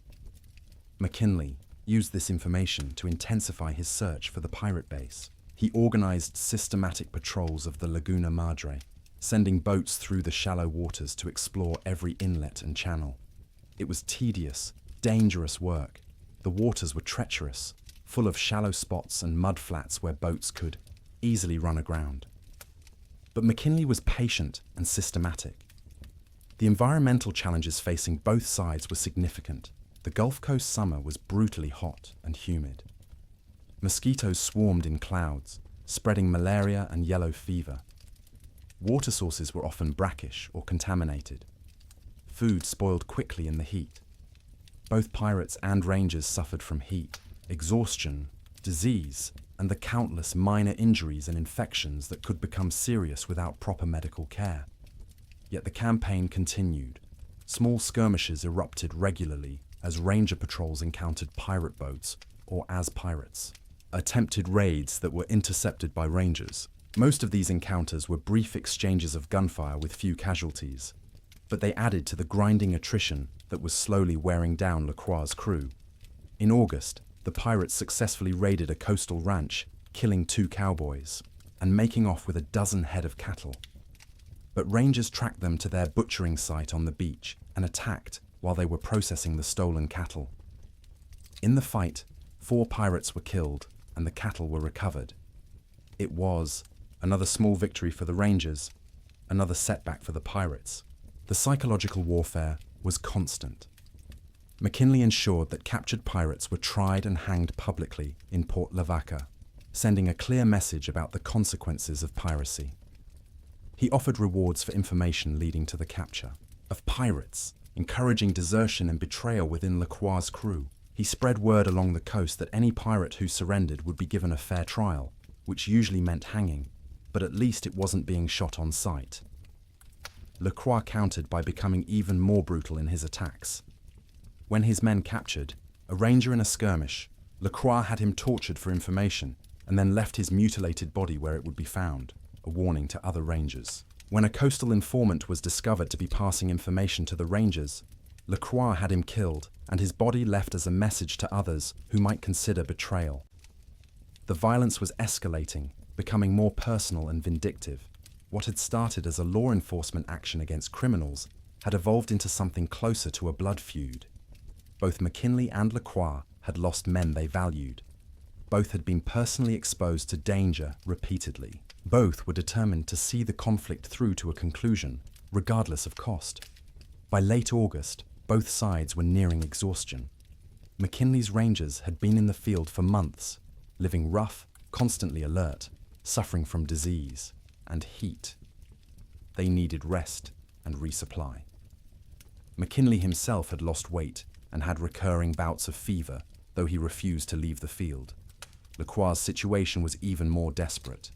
McKinley used this information to intensify his search for the pirate base. He organized systematic patrols of the Laguna Madre, sending boats through the shallow waters to explore every inlet and channel. It was tedious, dangerous work. The waters were treacherous, full of shallow spots and mud flats where boats could easily run aground. But McKinley was patient and systematic. The environmental challenges facing both sides were significant. The Gulf Coast summer was brutally hot and humid. Mosquitoes swarmed in clouds, spreading malaria and yellow fever. Water sources were often brackish or contaminated. Food spoiled quickly in the heat. Both pirates and Rangers suffered from heat, exhaustion, disease, and the countless minor injuries and infections that could become serious without proper medical care. Yet the campaign continued. Small skirmishes erupted regularly as Ranger patrols encountered pirate boats, or as pirates. Attempted raids that were intercepted by Rangers. Most of these encounters were brief exchanges of gunfire with few casualties, but they added to the grinding attrition that was slowly wearing down Lacroix's crew. In August, the pirates successfully raided a coastal ranch, killing 2 cowboys, and making off with a dozen head of cattle. But Rangers tracked them to their butchering site on the beach and attacked while they were processing the stolen cattle. In the fight, 4 pirates were killed and the cattle were recovered. It was another small victory for the Rangers, another setback for the pirates. The psychological warfare was constant. McKinley ensured that captured pirates were tried and hanged publicly in Port Lavaca, sending a clear message about the consequences of piracy. He offered rewards for information leading to the capture of pirates, encouraging desertion and betrayal within Lacroix's crew. He spread word along the coast that any pirate who surrendered would be given a fair trial, which usually meant hanging, but at least it wasn't being shot on sight. Lacroix countered by becoming even more brutal in his attacks. When his men captured a ranger in a skirmish, Lacroix had him tortured for information and then left his mutilated body where it would be found, a warning to other rangers. When a coastal informant was discovered to be passing information to the rangers, Lacroix had him killed and his body left as a message to others who might consider betrayal. The violence was escalating, becoming more personal and vindictive. What had started as a law enforcement action against criminals had evolved into something closer to a blood feud. Both McKinley and Lacroix had lost men they valued. Both had been personally exposed to danger repeatedly. Both were determined to see the conflict through to a conclusion, regardless of cost. By late August, both sides were nearing exhaustion. McKinley's rangers had been in the field for months, living rough, constantly alert, suffering from disease and heat. They needed rest and resupply. McKinley himself had lost weight and had recurring bouts of fever, though he refused to leave the field. Lacroix's situation was even more desperate.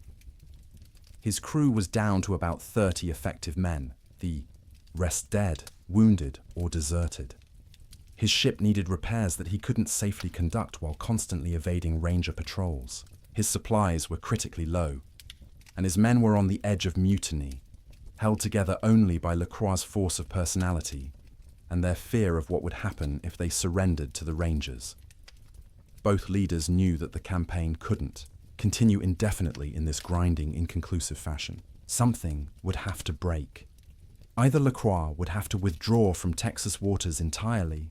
His crew was down to about 30 effective men, the rest dead, wounded, or deserted. His ship needed repairs that he couldn't safely conduct while constantly evading ranger patrols. His supplies were critically low, and his men were on the edge of mutiny, held together only by Lacroix's force of personality and their fear of what would happen if they surrendered to the rangers. Both leaders knew that the campaign couldn't continue indefinitely in this grinding, inconclusive fashion. Something would have to break. Either Lacroix would have to withdraw from Texas waters entirely,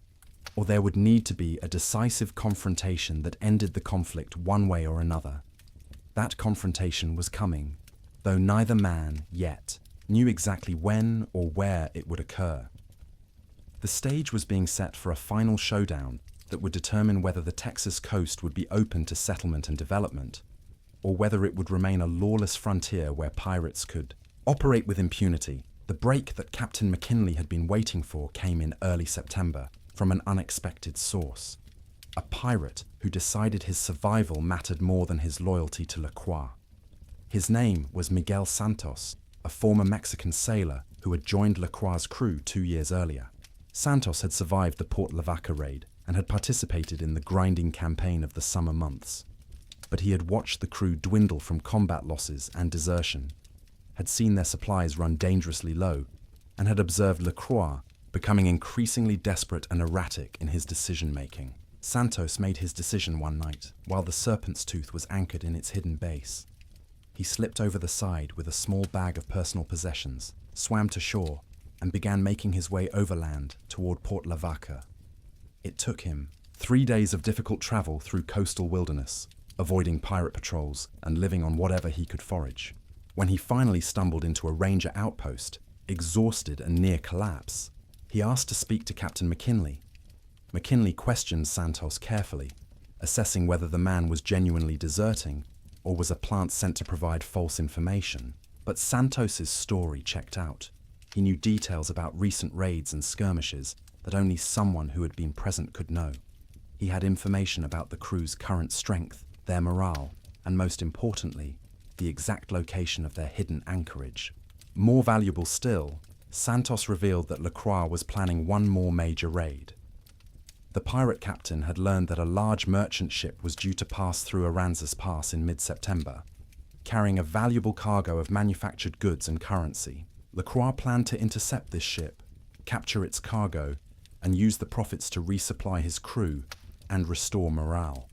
or there would need to be a decisive confrontation that ended the conflict one way or another. That confrontation was coming, though neither man, yet, knew exactly when or where it would occur. The stage was being set for a final showdown that would determine whether the Texas coast would be open to settlement and development, or whether it would remain a lawless frontier where pirates could operate with impunity. The break that Captain McKinley had been waiting for came in early September from an unexpected source. A pirate who decided his survival mattered more than his loyalty to Lacroix. His name was Miguel Santos, a former Mexican sailor who had joined Lacroix's crew 2 years earlier. Santos had survived the Port Lavaca raid and had participated in the grinding campaign of the summer months. But he had watched the crew dwindle from combat losses and desertion, had seen their supplies run dangerously low, and had observed Lacroix becoming increasingly desperate and erratic in his decision-making. Santos made his decision one night, while the serpent's tooth was anchored in its hidden base. He slipped over the side with a small bag of personal possessions, swam to shore, and began making his way overland toward Port Lavaca. It took him 3 days of difficult travel through coastal wilderness, avoiding pirate patrols and living on whatever he could forage. When he finally stumbled into a ranger outpost, exhausted and near collapse, he asked to speak to Captain McKinley. McKinley questioned Santos carefully, assessing whether the man was genuinely deserting or was a plant sent to provide false information. But Santos's story checked out. He knew details about recent raids and skirmishes that only someone who had been present could know. He had information about the crew's current strength, their morale, and most importantly, the exact location of their hidden anchorage. More valuable still, Santos revealed that Lacroix was planning one more major raid. The pirate captain had learned that a large merchant ship was due to pass through Aransas Pass in mid-September, carrying a valuable cargo of manufactured goods and currency. Lacroix planned to intercept this ship, capture its cargo, and use the profits to resupply his crew and restore morale.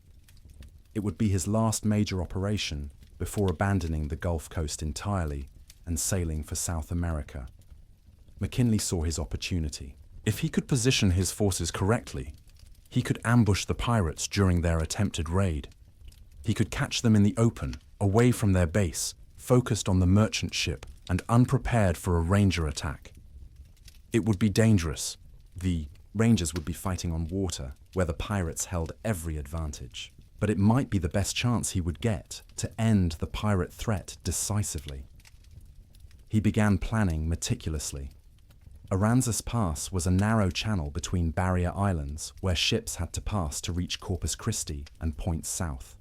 It would be his last major operation before abandoning the Gulf Coast entirely and sailing for South America. McKinley saw his opportunity. If he could position his forces correctly, he could ambush the pirates during their attempted raid. He could catch them in the open, away from their base, focused on the merchant ship and unprepared for a ranger attack. It would be dangerous. The rangers would be fighting on water, where the pirates held every advantage. But it might be the best chance he would get to end the pirate threat decisively. He began planning meticulously. Aransas Pass was a narrow channel between barrier islands where ships had to pass to reach Corpus Christi and points south.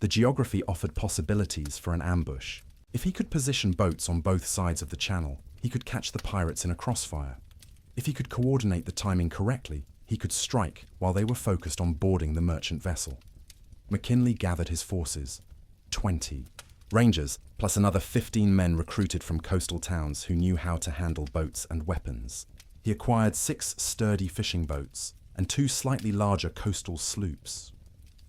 The geography offered possibilities for an ambush. If he could position boats on both sides of the channel, he could catch the pirates in a crossfire. If he could coordinate the timing correctly, he could strike while they were focused on boarding the merchant vessel. McKinley gathered his forces, 20 Rangers, plus another 15 men recruited from coastal towns who knew how to handle boats and weapons. He acquired 6 sturdy fishing boats and 2 slightly larger coastal sloops.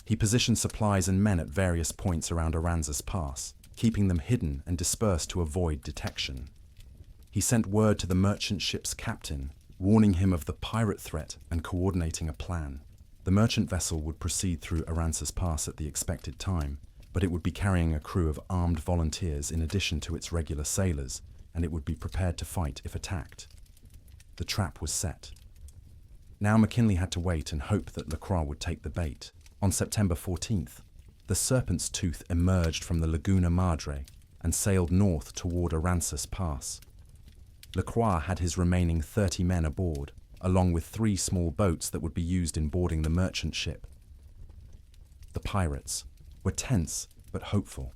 He positioned supplies and men at various points around Aransas Pass, keeping them hidden and dispersed to avoid detection. He sent word to the merchant ship's captain, warning him of the pirate threat and coordinating a plan. The merchant vessel would proceed through Aransas Pass at the expected time, but it would be carrying a crew of armed volunteers in addition to its regular sailors, and it would be prepared to fight if attacked. The trap was set. Now McKinley had to wait and hope that Lacroix would take the bait. On September 14th, the Serpent's Tooth emerged from the Laguna Madre and sailed north toward Aransas Pass. Lacroix had his remaining 30 men aboard, along with 3 small boats that would be used in boarding the merchant ship. The pirates were tense but hopeful.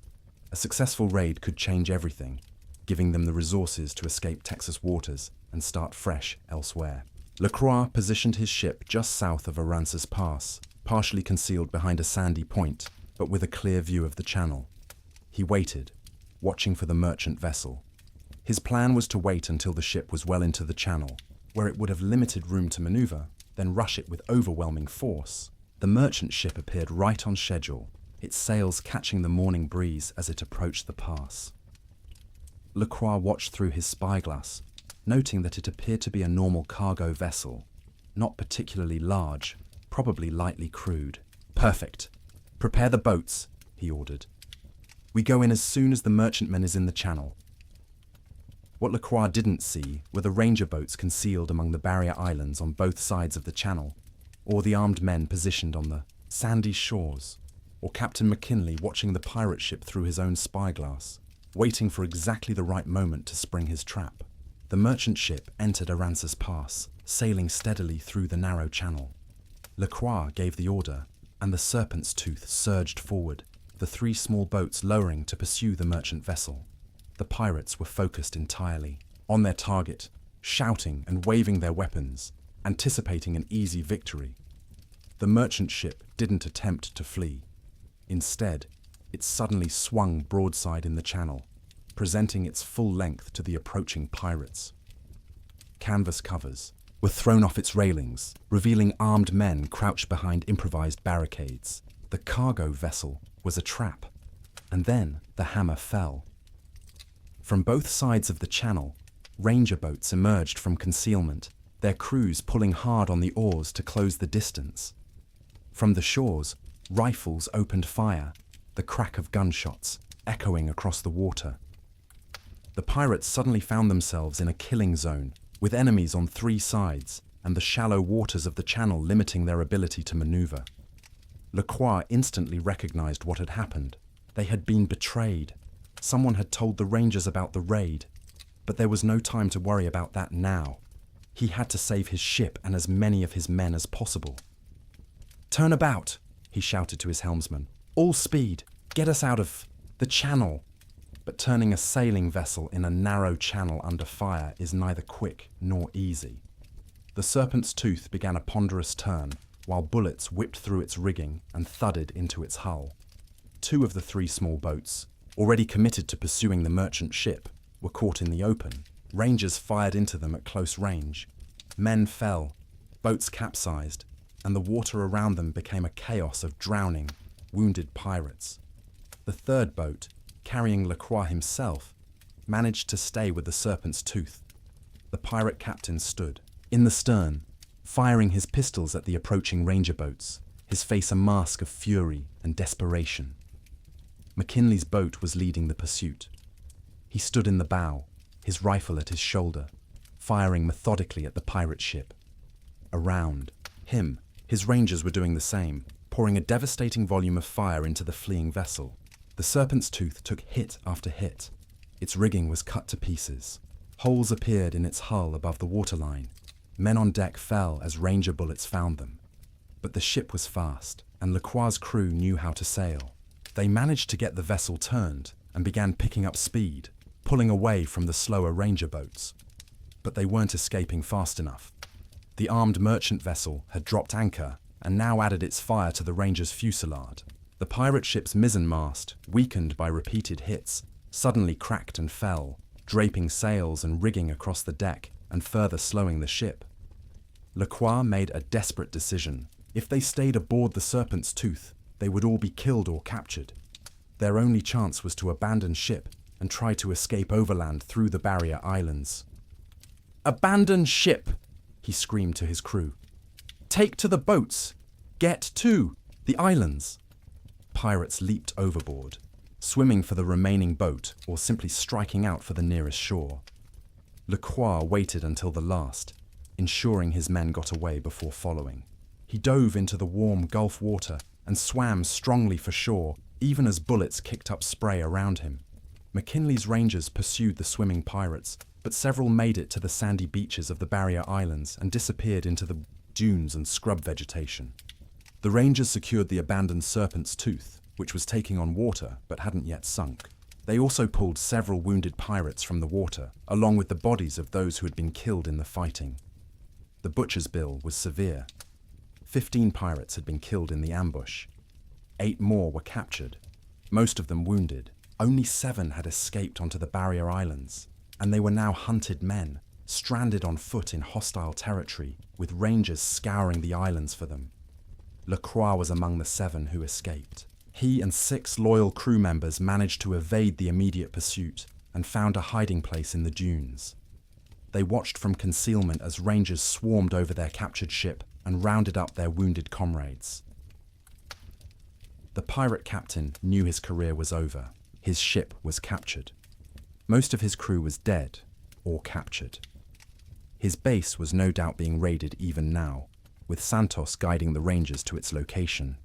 A successful raid could change everything, giving them the resources to escape Texas waters and start fresh elsewhere. Lacroix positioned his ship just south of Aransas Pass, partially concealed behind a sandy point, but with a clear view of the channel. He waited, watching for the merchant vessel. His plan was to wait until the ship was well into the channel, where it would have limited room to maneuver, then rush it with overwhelming force. The merchant ship appeared right on schedule, its sails catching the morning breeze as it approached the pass. Lacroix watched through his spyglass, noting that it appeared to be a normal cargo vessel, not particularly large, probably lightly crewed. "Perfect. Prepare the boats," he ordered. "We go in as soon as the merchantman is in the channel." What Lacroix didn't see were the ranger boats concealed among the barrier islands on both sides of the channel, or the armed men positioned on the sandy shores, or Captain McKinley watching the pirate ship through his own spyglass, waiting for exactly the right moment to spring his trap. The merchant ship entered Aransas Pass, sailing steadily through the narrow channel. Lacroix gave the order, and the Serpent's Tooth surged forward, the 3 small boats lowering to pursue the merchant vessel. The pirates were focused entirely on their target, shouting and waving their weapons, anticipating an easy victory. The merchant ship didn't attempt to flee. Instead, it suddenly swung broadside in the channel, presenting its full length to the approaching pirates. Canvas covers were thrown off its railings, revealing armed men crouched behind improvised barricades. The cargo vessel was a trap, and then the hammer fell. From both sides of the channel, ranger boats emerged from concealment, their crews pulling hard on the oars to close the distance. From the shores, rifles opened fire, the crack of gunshots echoing across the water. The pirates suddenly found themselves in a killing zone, with enemies on 3 sides, and the shallow waters of the channel limiting their ability to maneuver. Lacroix instantly recognized what had happened. They had been betrayed. Someone had told the Rangers about the raid, but there was no time to worry about that now. He had to save his ship and as many of his men as possible. "Turn about," he shouted to his helmsman. "All speed! Get us out of the channel!" But turning a sailing vessel in a narrow channel under fire is neither quick nor easy. The Serpent's Tooth began a ponderous turn, while bullets whipped through its rigging and thudded into its hull. 2 of the 3 small boats, already committed to pursuing the merchant ship, were caught in the open. Rangers fired into them at close range. Men fell, boats capsized, and the water around them became a chaos of drowning, wounded pirates. The 3rd boat, carrying Lacroix himself, managed to stay with the Serpent's Tooth. The pirate captain stood in the stern, firing his pistols at the approaching ranger boats, his face a mask of fury and desperation. McKinley's boat was leading the pursuit. He stood in the bow, his rifle at his shoulder, firing methodically at the pirate ship. Around him, his rangers were doing the same, pouring a devastating volume of fire into the fleeing vessel. The Serpent's Tooth took hit after hit. Its rigging was cut to pieces. Holes appeared in its hull above the waterline. Men on deck fell as ranger bullets found them. But the ship was fast, and Lacroix's crew knew how to sail. They managed to get the vessel turned and began picking up speed. pulling away from the slower ranger boats. But they weren't escaping fast enough. The armed merchant vessel had dropped anchor and now added its fire to the Rangers' fusillade. The pirate ship's mizzenmast, weakened by repeated hits, suddenly cracked and fell, draping sails and rigging across the deck and further slowing the ship. Lacroix made a desperate decision. If they stayed aboard the Serpent's Tooth, they would all be killed or captured. Their only chance was to abandon ship and try to escape overland through the barrier islands. "Abandon ship!" he screamed to his crew. "Take to the boats! Get to the islands!" Pirates leaped overboard, swimming for the remaining boat or simply striking out for the nearest shore. Lacroix waited until the last, ensuring his men got away before following. He dove into the warm Gulf water and swam strongly for shore, even as bullets kicked up spray around him. McKinley's Rangers pursued the swimming pirates, but several made it to the sandy beaches of the barrier islands and disappeared into the dunes and scrub vegetation. The Rangers secured the abandoned Serpent's Tooth, which was taking on water but hadn't yet sunk. They also pulled several wounded pirates from the water, along with the bodies of those who had been killed in the fighting. The butcher's bill was severe. 15 pirates had been killed in the ambush. 8 more were captured, most of them wounded. Only 7 had escaped onto the barrier islands, and they were now hunted men, stranded on foot in hostile territory, with rangers scouring the islands for them. Lacroix was among the 7 who escaped. He and 6 loyal crew members managed to evade the immediate pursuit and found a hiding place in the dunes. They watched from concealment as rangers swarmed over their captured ship and rounded up their wounded comrades. The pirate captain knew his career was over. His ship was captured. Most of his crew was dead or captured. His base was no doubt being raided even now, with Santos guiding the Rangers to its location.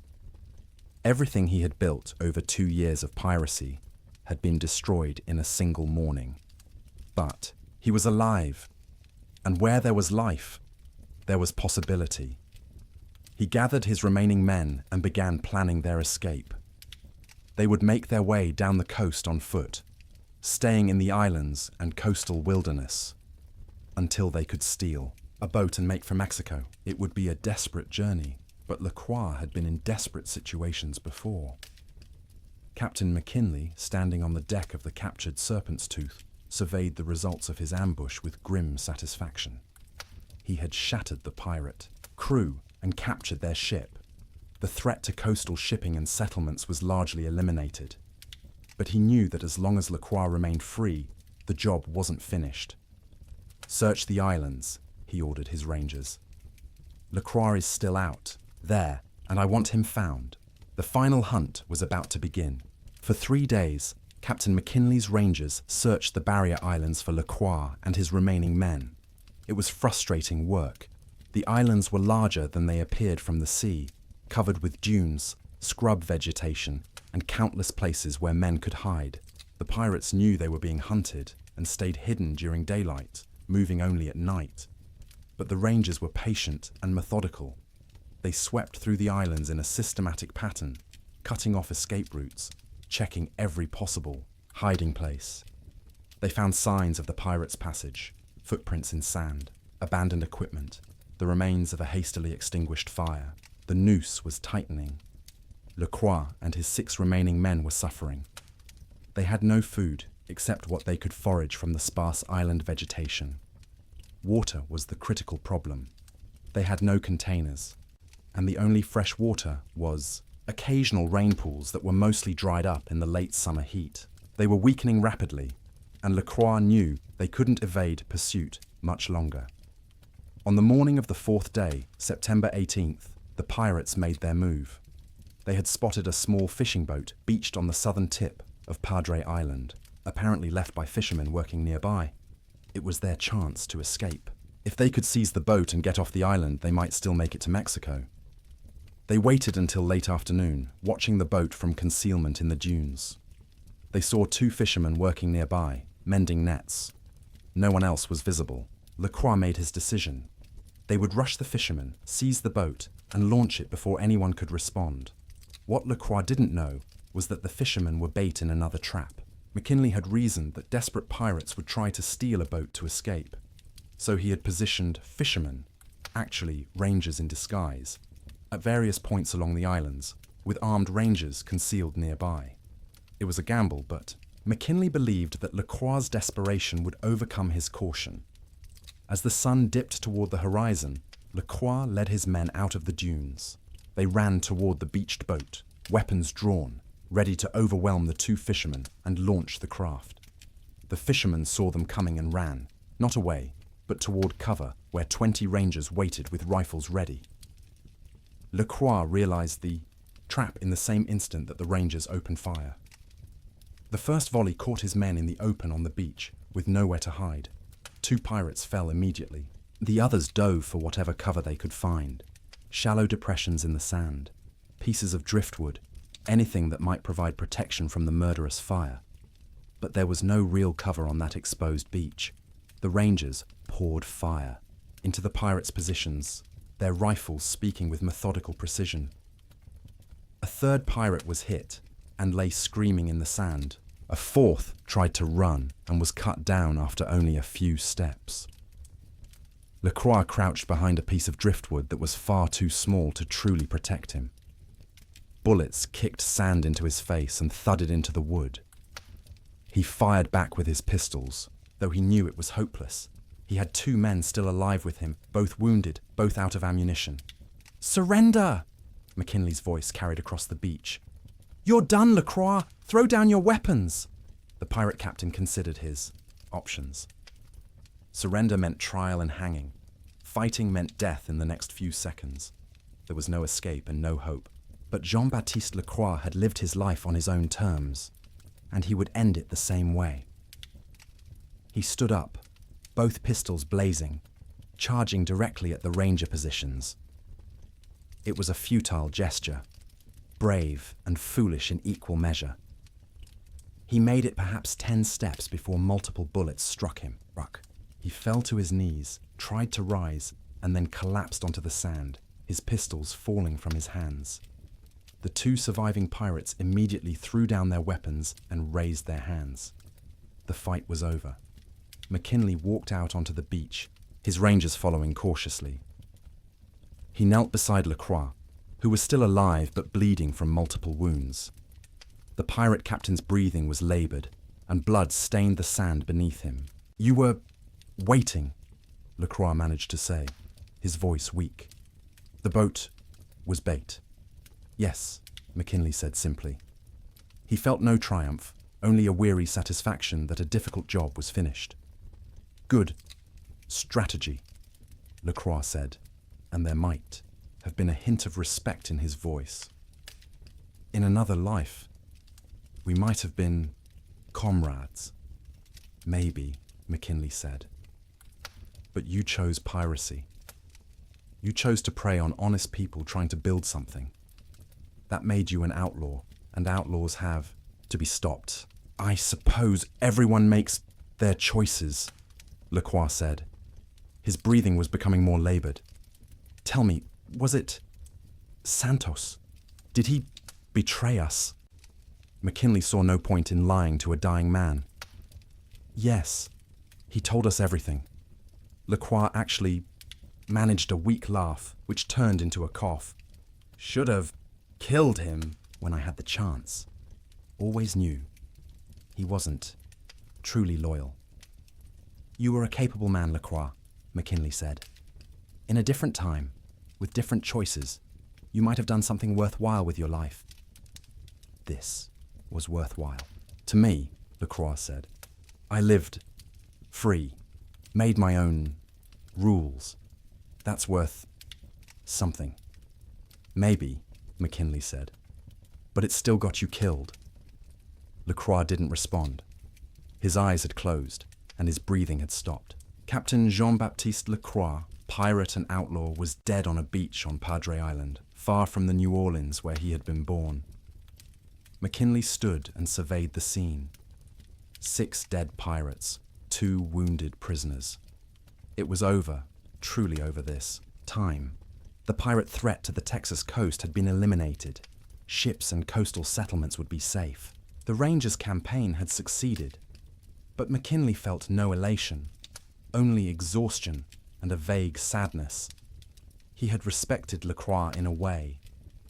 Everything he had built over 2 years of piracy had been destroyed in a single morning. But he was alive, and where there was life, there was possibility. He gathered his remaining men and began planning their escape. They would make their way down the coast on foot, staying in the islands and coastal wilderness, until they could steal a boat and make for Mexico. It would be a desperate journey, but Lacroix had been in desperate situations before. Captain McKinley, standing on the deck of the captured Serpent's Tooth, surveyed the results of his ambush with grim satisfaction. He had shattered the pirate crew and captured their ship. The threat to coastal shipping and settlements was largely eliminated. But he knew that as long as Lacroix remained free, the job wasn't finished. "Search the islands," he ordered his rangers. "Lacroix is still out, there, and I want him found." The final hunt was about to begin. For 3 days, Captain McKinley's Rangers searched the barrier islands for Lacroix and his remaining men. It was frustrating work. The islands were larger than they appeared from the sea, covered with dunes, scrub vegetation, and countless places where men could hide. The pirates knew they were being hunted and stayed hidden during daylight, moving only at night. But the Rangers were patient and methodical. They swept through the islands in a systematic pattern, cutting off escape routes, checking every possible hiding place. They found signs of the pirates' passage, footprints in sand, abandoned equipment, the remains of a hastily extinguished fire. The noose was tightening. Lacroix and his 6 remaining men were suffering. They had no food except what they could forage from the sparse island vegetation. Water was the critical problem. They had no containers, and the only fresh water was occasional rain pools that were mostly dried up in the late summer heat. They were weakening rapidly, and Lacroix knew they couldn't evade pursuit much longer. On the morning of the 4th day, September 18th, the pirates made their move. They had spotted a small fishing boat beached on the southern tip of Padre Island, apparently left by fishermen working nearby. It was their chance to escape. If they could seize the boat and get off the island, they might still make it to Mexico. They waited until late afternoon, watching the boat from concealment in the dunes. They saw 2 fishermen working nearby, mending nets. No one else was visible. Lacroix made his decision. They would rush the fishermen, seize the boat, and launch it before anyone could respond. What Lacroix didn't know was that the fishermen were bait in another trap. McKinley had reasoned that desperate pirates would try to steal a boat to escape, so he had positioned fishermen, actually rangers in disguise, at various points along the islands, with armed rangers concealed nearby. It was a gamble, but McKinley believed that Lacroix's desperation would overcome his caution. As the sun dipped toward the horizon, Lacroix led his men out of the dunes. They ran toward the beached boat, weapons drawn, ready to overwhelm the two fishermen and launch the craft. The fishermen saw them coming and ran, not away, but toward cover where 20 rangers waited with rifles ready. Lacroix realized the trap in the same instant that the rangers opened fire. The first volley caught his men in the open on the beach, with nowhere to hide. 2 pirates fell immediately. The others dove for whatever cover they could find. Shallow depressions in the sand, pieces of driftwood, anything that might provide protection from the murderous fire. But there was no real cover on that exposed beach. The rangers poured fire into the pirates' positions, their rifles speaking with methodical precision. A third pirate was hit and lay screaming in the sand. A fourth tried to run and was cut down after only a few steps. Lacroix crouched behind a piece of driftwood that was far too small to truly protect him. Bullets kicked sand into his face and thudded into the wood. He fired back with his pistols, though he knew it was hopeless. He had 2 men still alive with him, both wounded, both out of ammunition. "Surrender!" McKinley's voice carried across the beach. "You're done, Lacroix! Throw down your weapons!" The pirate captain considered his options. Surrender meant trial and hanging. Fighting meant death in the next few seconds. There was no escape and no hope. But Jean-Baptiste Lacroix had lived his life on his own terms, and he would end it the same way. He stood up, both pistols blazing, charging directly at the ranger positions. It was a futile gesture, brave and foolish in equal measure. He made it perhaps 10 steps before multiple bullets struck him. He fell to his knees, tried to rise, and then collapsed onto the sand, his pistols falling from his hands. The 2 surviving pirates immediately threw down their weapons and raised their hands. The fight was over. McKinley walked out onto the beach, his rangers following cautiously. He knelt beside Lacroix, who was still alive but bleeding from multiple wounds. The pirate captain's breathing was labored, and blood stained the sand beneath him. "You were waiting," Lacroix managed to say, his voice weak. "The boat was bait." "Yes," McKinley said simply. He felt no triumph, only a weary satisfaction that a difficult job was finished. "Good strategy," Lacroix said, and there might have been a hint of respect in his voice. "In another life, we might have been comrades." "Maybe," McKinley said. "But you chose piracy. You chose to prey on honest people trying to build something. That made you an outlaw, and outlaws have to be stopped." "I suppose everyone makes their choices," Lacroix said. His breathing was becoming more labored. "Tell me, was it Santos? Did he betray us?" McKinley saw no point in lying to a dying man. "Yes, he told us everything." Lacroix actually managed a weak laugh, which turned into a cough. "Should have killed him when I had the chance. Always knew he wasn't truly loyal." "You were a capable man, Lacroix," McKinley said. "In a different time, with different choices, you might have done something worthwhile with your life." "This was worthwhile to me," Lacroix said. "I lived free, made my own rules. That's worth something." "Maybe," McKinley said, "but it still got you killed." Lacroix didn't respond. His eyes had closed, and his breathing had stopped. Captain Jean-Baptiste Lacroix, pirate and outlaw, was dead on a beach on Padre Island, far from the New Orleans where he had been born. McKinley stood and surveyed the scene. 6 dead pirates, 2 wounded prisoners. It was over, truly over this time. The pirate threat to the Texas coast had been eliminated. Ships and coastal settlements would be safe. The Rangers' campaign had succeeded, but McKinley felt no elation, only exhaustion and a vague sadness. He had respected Lacroix in a way,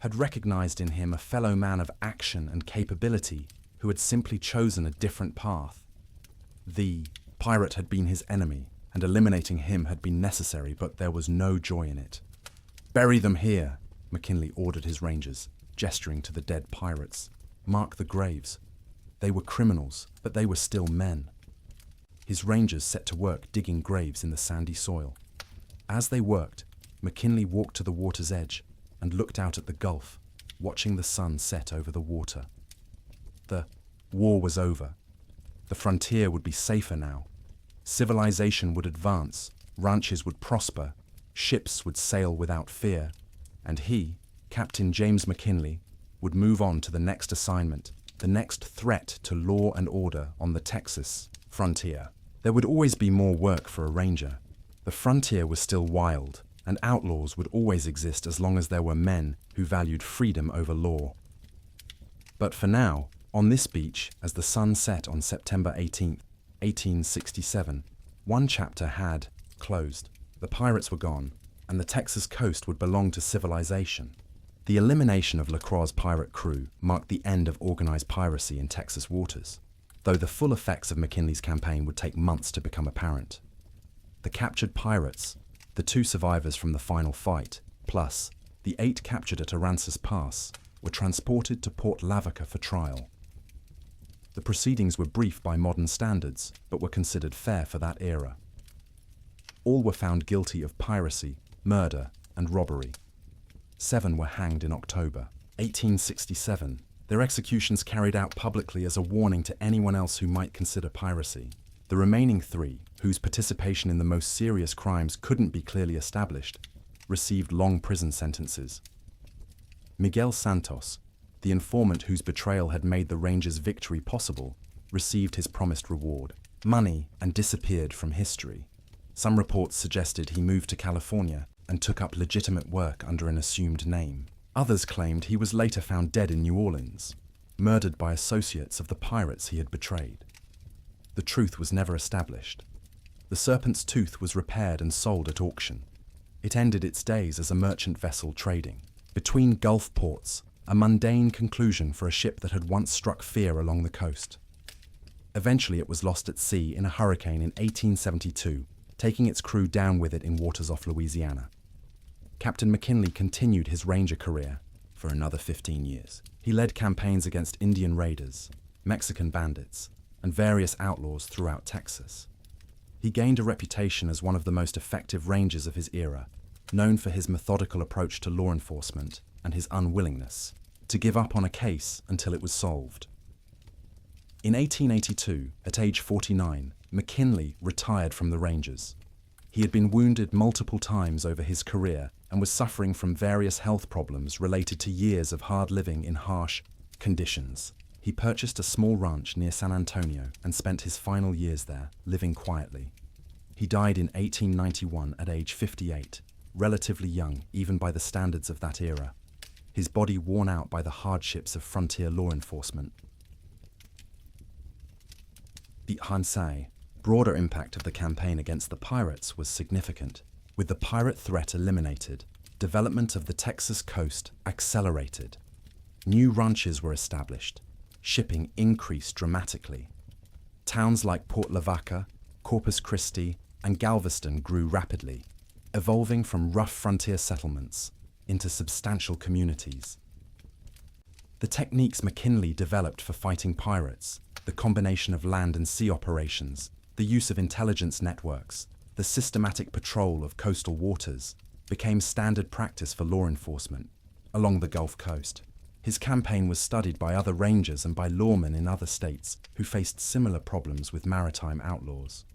had recognized in him a fellow man of action and capability who had simply chosen a different path. The pirate had been his enemy, and eliminating him had been necessary, but there was no joy in it. "Bury them here," McKinley ordered his rangers, gesturing to the dead pirates. "Mark the graves. They were criminals, but they were still men." His rangers set to work digging graves in the sandy soil. As they worked, McKinley walked to the water's edge and looked out at the Gulf, watching the sun set over the water. The war was over. The frontier would be safer now. Civilization would advance, ranches would prosper, ships would sail without fear, and he, Captain James McKinley, would move on to the next assignment, the next threat to law and order on the Texas frontier. There would always be more work for a ranger. The frontier was still wild, and outlaws would always exist as long as there were men who valued freedom over law. But for now, on this beach, as the sun set on September 18, 1867, one chapter had closed. The pirates were gone, and the Texas coast would belong to civilization. The elimination of Lacroix's pirate crew marked the end of organized piracy in Texas waters, though the full effects of McKinley's campaign would take months to become apparent. The captured pirates, the 2 survivors from the final fight, plus the 8 captured at Aransas Pass, were transported to Port Lavaca for trial. The proceedings were brief by modern standards, but were considered fair for that era. All were found guilty of piracy, murder, and robbery. 7 were hanged in October 1867, their executions carried out publicly as a warning to anyone else who might consider piracy. The remaining 3, whose participation in the most serious crimes couldn't be clearly established, received long prison sentences. Miguel Santos, the informant whose betrayal had made the Rangers' victory possible, received his promised reward, money, and disappeared from history. Some reports suggested he moved to California and took up legitimate work under an assumed name. Others claimed he was later found dead in New Orleans, murdered by associates of the pirates he had betrayed. The truth was never established. The Serpent's Tooth was repaired and sold at auction. It ended its days as a merchant vessel trading between Gulf ports, a mundane conclusion for a ship that had once struck fear along the coast. Eventually it was lost at sea in a hurricane in 1872, taking its crew down with it in waters off Louisiana. Captain McKinley continued his ranger career for another 15 years. He led campaigns against Indian raiders, Mexican bandits, and various outlaws throughout Texas. He gained a reputation as one of the most effective rangers of his era, known for his methodical approach to law enforcement and his unwillingness to give up on a case until it was solved. In 1882, at age 49, McKinley retired from the Rangers. He had been wounded multiple times over his career and was suffering from various health problems related to years of hard living in harsh conditions. He purchased a small ranch near San Antonio and spent his final years there, living quietly. He died in 1891 at age 58, relatively young even by the standards of that era, his body worn out by the hardships of frontier law enforcement. The hindsight, broader impact of the campaign against the pirates was significant. With the pirate threat eliminated, development of the Texas coast accelerated. New ranches were established. Shipping increased dramatically. Towns like Port Lavaca, Corpus Christi, and Galveston grew rapidly, evolving from rough frontier settlements into substantial communities. The techniques McKinley developed for fighting pirates, the combination of land and sea operations, the use of intelligence networks, the systematic patrol of coastal waters, became standard practice for law enforcement along the Gulf Coast. His campaign was studied by other rangers and by lawmen in other states who faced similar problems with maritime outlaws.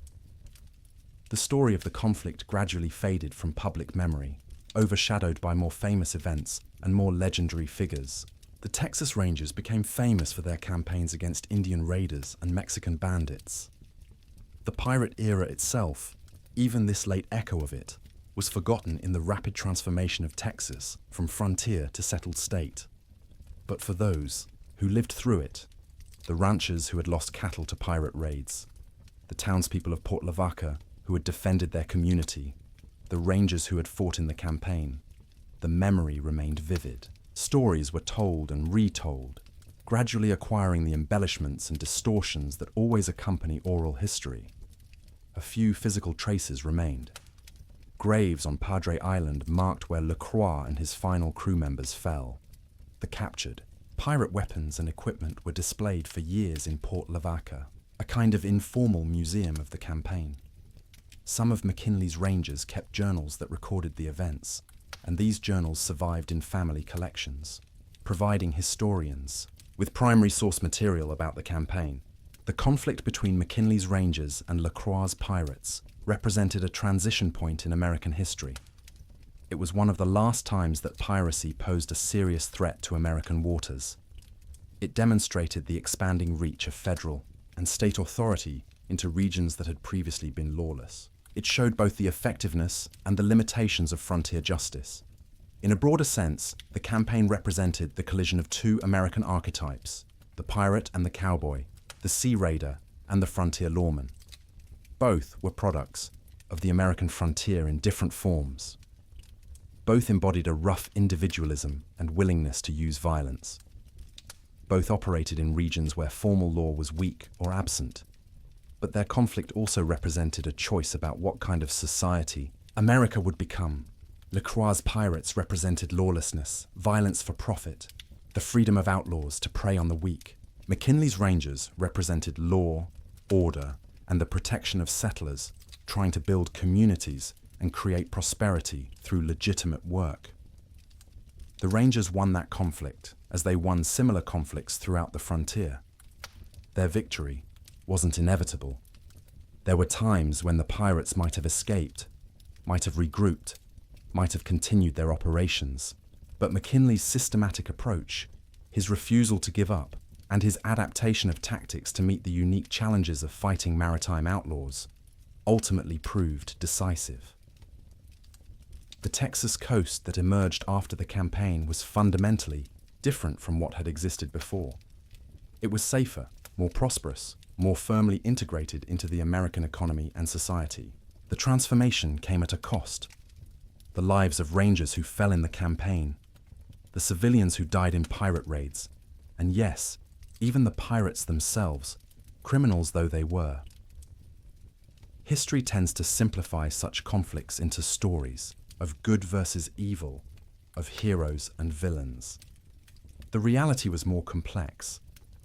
The story of the conflict gradually faded from public memory, overshadowed by more famous events and more legendary figures. The Texas Rangers became famous for their campaigns against Indian raiders and Mexican bandits. The pirate era itself, even this late echo of it, was forgotten in the rapid transformation of Texas from frontier to settled state. But for those who lived through it, the ranchers who had lost cattle to pirate raids, the townspeople of Port Lavaca who had defended their community, the rangers who had fought in the campaign. The memory remained vivid. Stories were told and retold, gradually acquiring the embellishments and distortions that always accompany oral history. A few physical traces remained. Graves on Padre Island marked where Lacroix and his final crew members fell. The captured, pirate weapons and equipment were displayed for years in Port Lavaca, a kind of informal museum of the campaign. Some of McKinley's rangers kept journals that recorded the events, and these journals survived in family collections, providing historians with primary source material about the campaign. The conflict between McKinley's rangers and Lacroix's pirates represented a transition point in American history. It was one of the last times that piracy posed a serious threat to American waters. It demonstrated the expanding reach of federal and state authority into regions that had previously been lawless. It showed both the effectiveness and the limitations of frontier justice. In a broader sense, the campaign represented the collision of two American archetypes, the pirate and the cowboy, the sea raider and the frontier lawman. Both were products of the American frontier in different forms. Both embodied a rough individualism and willingness to use violence. Both operated in regions where formal law was weak or absent. But their conflict also represented a choice about what kind of society America would become. Lacroix's pirates represented lawlessness, violence for profit, the freedom of outlaws to prey on the weak. McKinley's rangers represented law, order, and the protection of settlers trying to build communities and create prosperity through legitimate work. The rangers won that conflict as they won similar conflicts throughout the frontier. Their victory wasn't inevitable. There were times when the pirates might have escaped, might have regrouped, might have continued their operations. But McKinley's systematic approach, his refusal to give up, and his adaptation of tactics to meet the unique challenges of fighting maritime outlaws, ultimately proved decisive. The Texas coast that emerged after the campaign was fundamentally different from what had existed before. It was safer, more prosperous, more firmly integrated into the American economy and society. The transformation came at a cost. The lives of rangers who fell in the campaign, the civilians who died in pirate raids, and yes, even the pirates themselves, criminals though they were. History tends to simplify such conflicts into stories of good versus evil, of heroes and villains. The reality was more complex.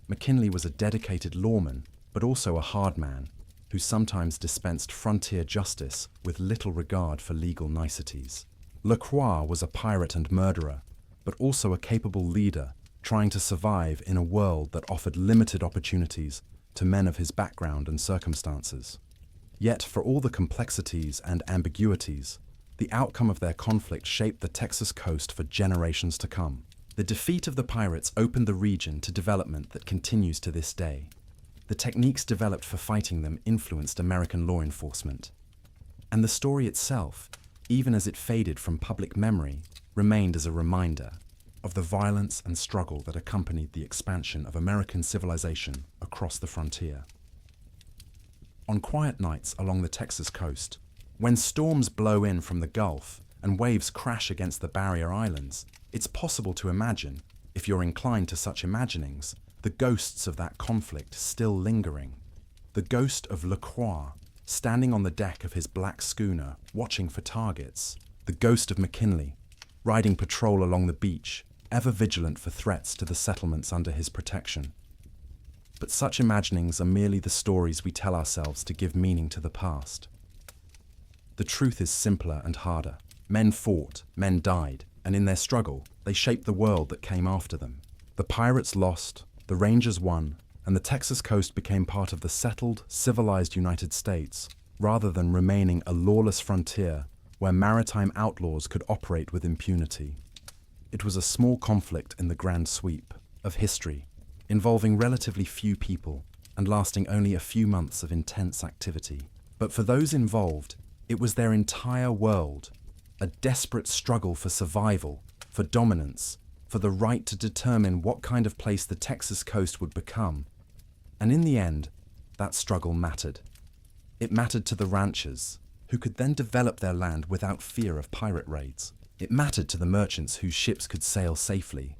McKinley was a dedicated lawman, but also a hard man, who sometimes dispensed frontier justice with little regard for legal niceties. Lacroix was a pirate and murderer, but also a capable leader trying to survive in a world that offered limited opportunities to men of his background and circumstances. Yet, for all the complexities and ambiguities, the outcome of their conflict shaped the Texas coast for generations to come. The defeat of the pirates opened the region to development that continues to this day. The techniques developed for fighting them influenced American law enforcement. And the story itself, even as it faded from public memory, remained as a reminder of the violence and struggle that accompanied the expansion of American civilization across the frontier. On quiet nights along the Texas coast, when storms blow in from the Gulf and waves crash against the barrier islands, it's possible to imagine, if you're inclined to such imaginings, the ghosts of that conflict still lingering. The ghost of Lacroix, standing on the deck of his black schooner, watching for targets. The ghost of McKinley, riding patrol along the beach, ever vigilant for threats to the settlements under his protection. But such imaginings are merely the stories we tell ourselves to give meaning to the past. The truth is simpler and harder. Men fought, men died, and in their struggle, they shaped the world that came after them. The pirates lost, the Rangers won, and the Texas coast became part of the settled, civilized United States, rather than remaining a lawless frontier where maritime outlaws could operate with impunity. It was a small conflict in the grand sweep of history, involving relatively few people and lasting only a few months of intense activity. But for those involved, it was their entire world, a desperate struggle for survival, for dominance, for the right to determine what kind of place the Texas coast would become, And in the end, that struggle mattered. It mattered to the ranchers, who could then develop their land without fear of pirate raids. It mattered to the merchants whose ships could sail safely.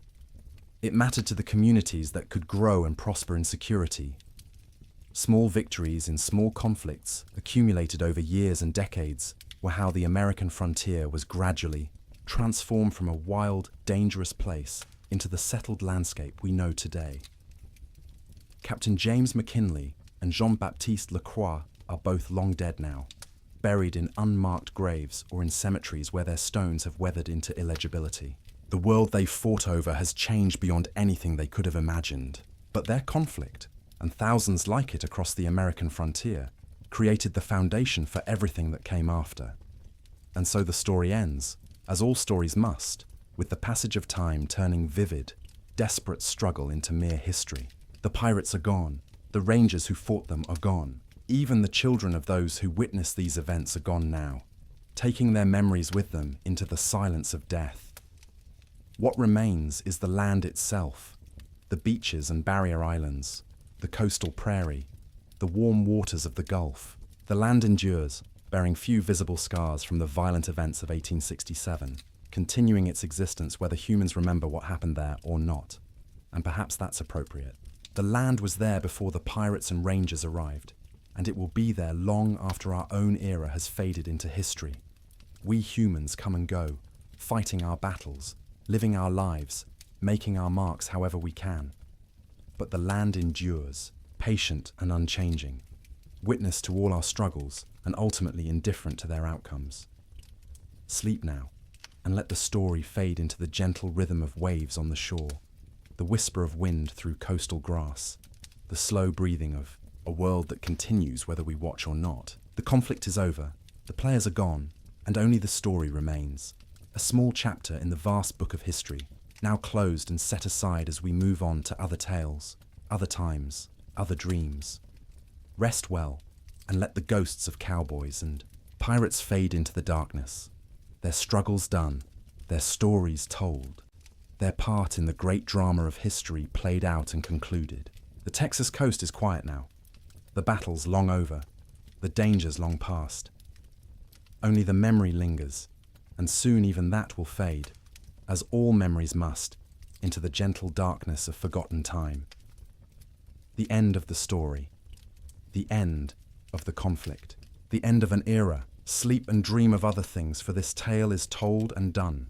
It mattered to the communities that could grow and prosper in security. Small victories in small conflicts, accumulated over years and decades, were how the American frontier was gradually transformed from a wild, dangerous place into the settled landscape we know today. Captain James McKinley and Jean-Baptiste Lacroix are both long dead now, buried in unmarked graves or in cemeteries where their stones have weathered into illegibility. The world they fought over has changed beyond anything they could have imagined, but their conflict, and thousands like it across the American frontier, created the foundation for everything that came after. And so the story ends, as all stories must, with the passage of time turning vivid, desperate struggle into mere history. The pirates are gone, the rangers who fought them are gone. Even the children of those who witnessed these events are gone now, taking their memories with them into the silence of death. What remains is the land itself, the beaches and barrier islands, the coastal prairie, the warm waters of the Gulf. The land endures, bearing few visible scars from the violent events of 1867, continuing its existence whether humans remember what happened there or not. And perhaps that's appropriate. The land was there before the pirates and rangers arrived, and it will be there long after our own era has faded into history. We humans come and go, fighting our battles, living our lives, making our marks however we can. But the land endures, patient and unchanging, witness to all our struggles and ultimately indifferent to their outcomes. Sleep now, and let the story fade into the gentle rhythm of waves on the shore, the whisper of wind through coastal grass, the slow breathing of a world that continues whether we watch or not. The conflict is over, the players are gone, and only the story remains. A small chapter in the vast book of history, now closed and set aside as we move on to other tales, other times, other dreams. Rest well, and let the ghosts of cowboys and pirates fade into the darkness. Their struggles done, their stories told, their part in the great drama of history played out and concluded. The Texas coast is quiet now. The battle's long over, the dangers long past. Only the memory lingers, and soon even that will fade, as all memories must, into the gentle darkness of forgotten time. The end of the story. The end of the conflict. The end of an era. Sleep and dream of other things, for this tale is told and done.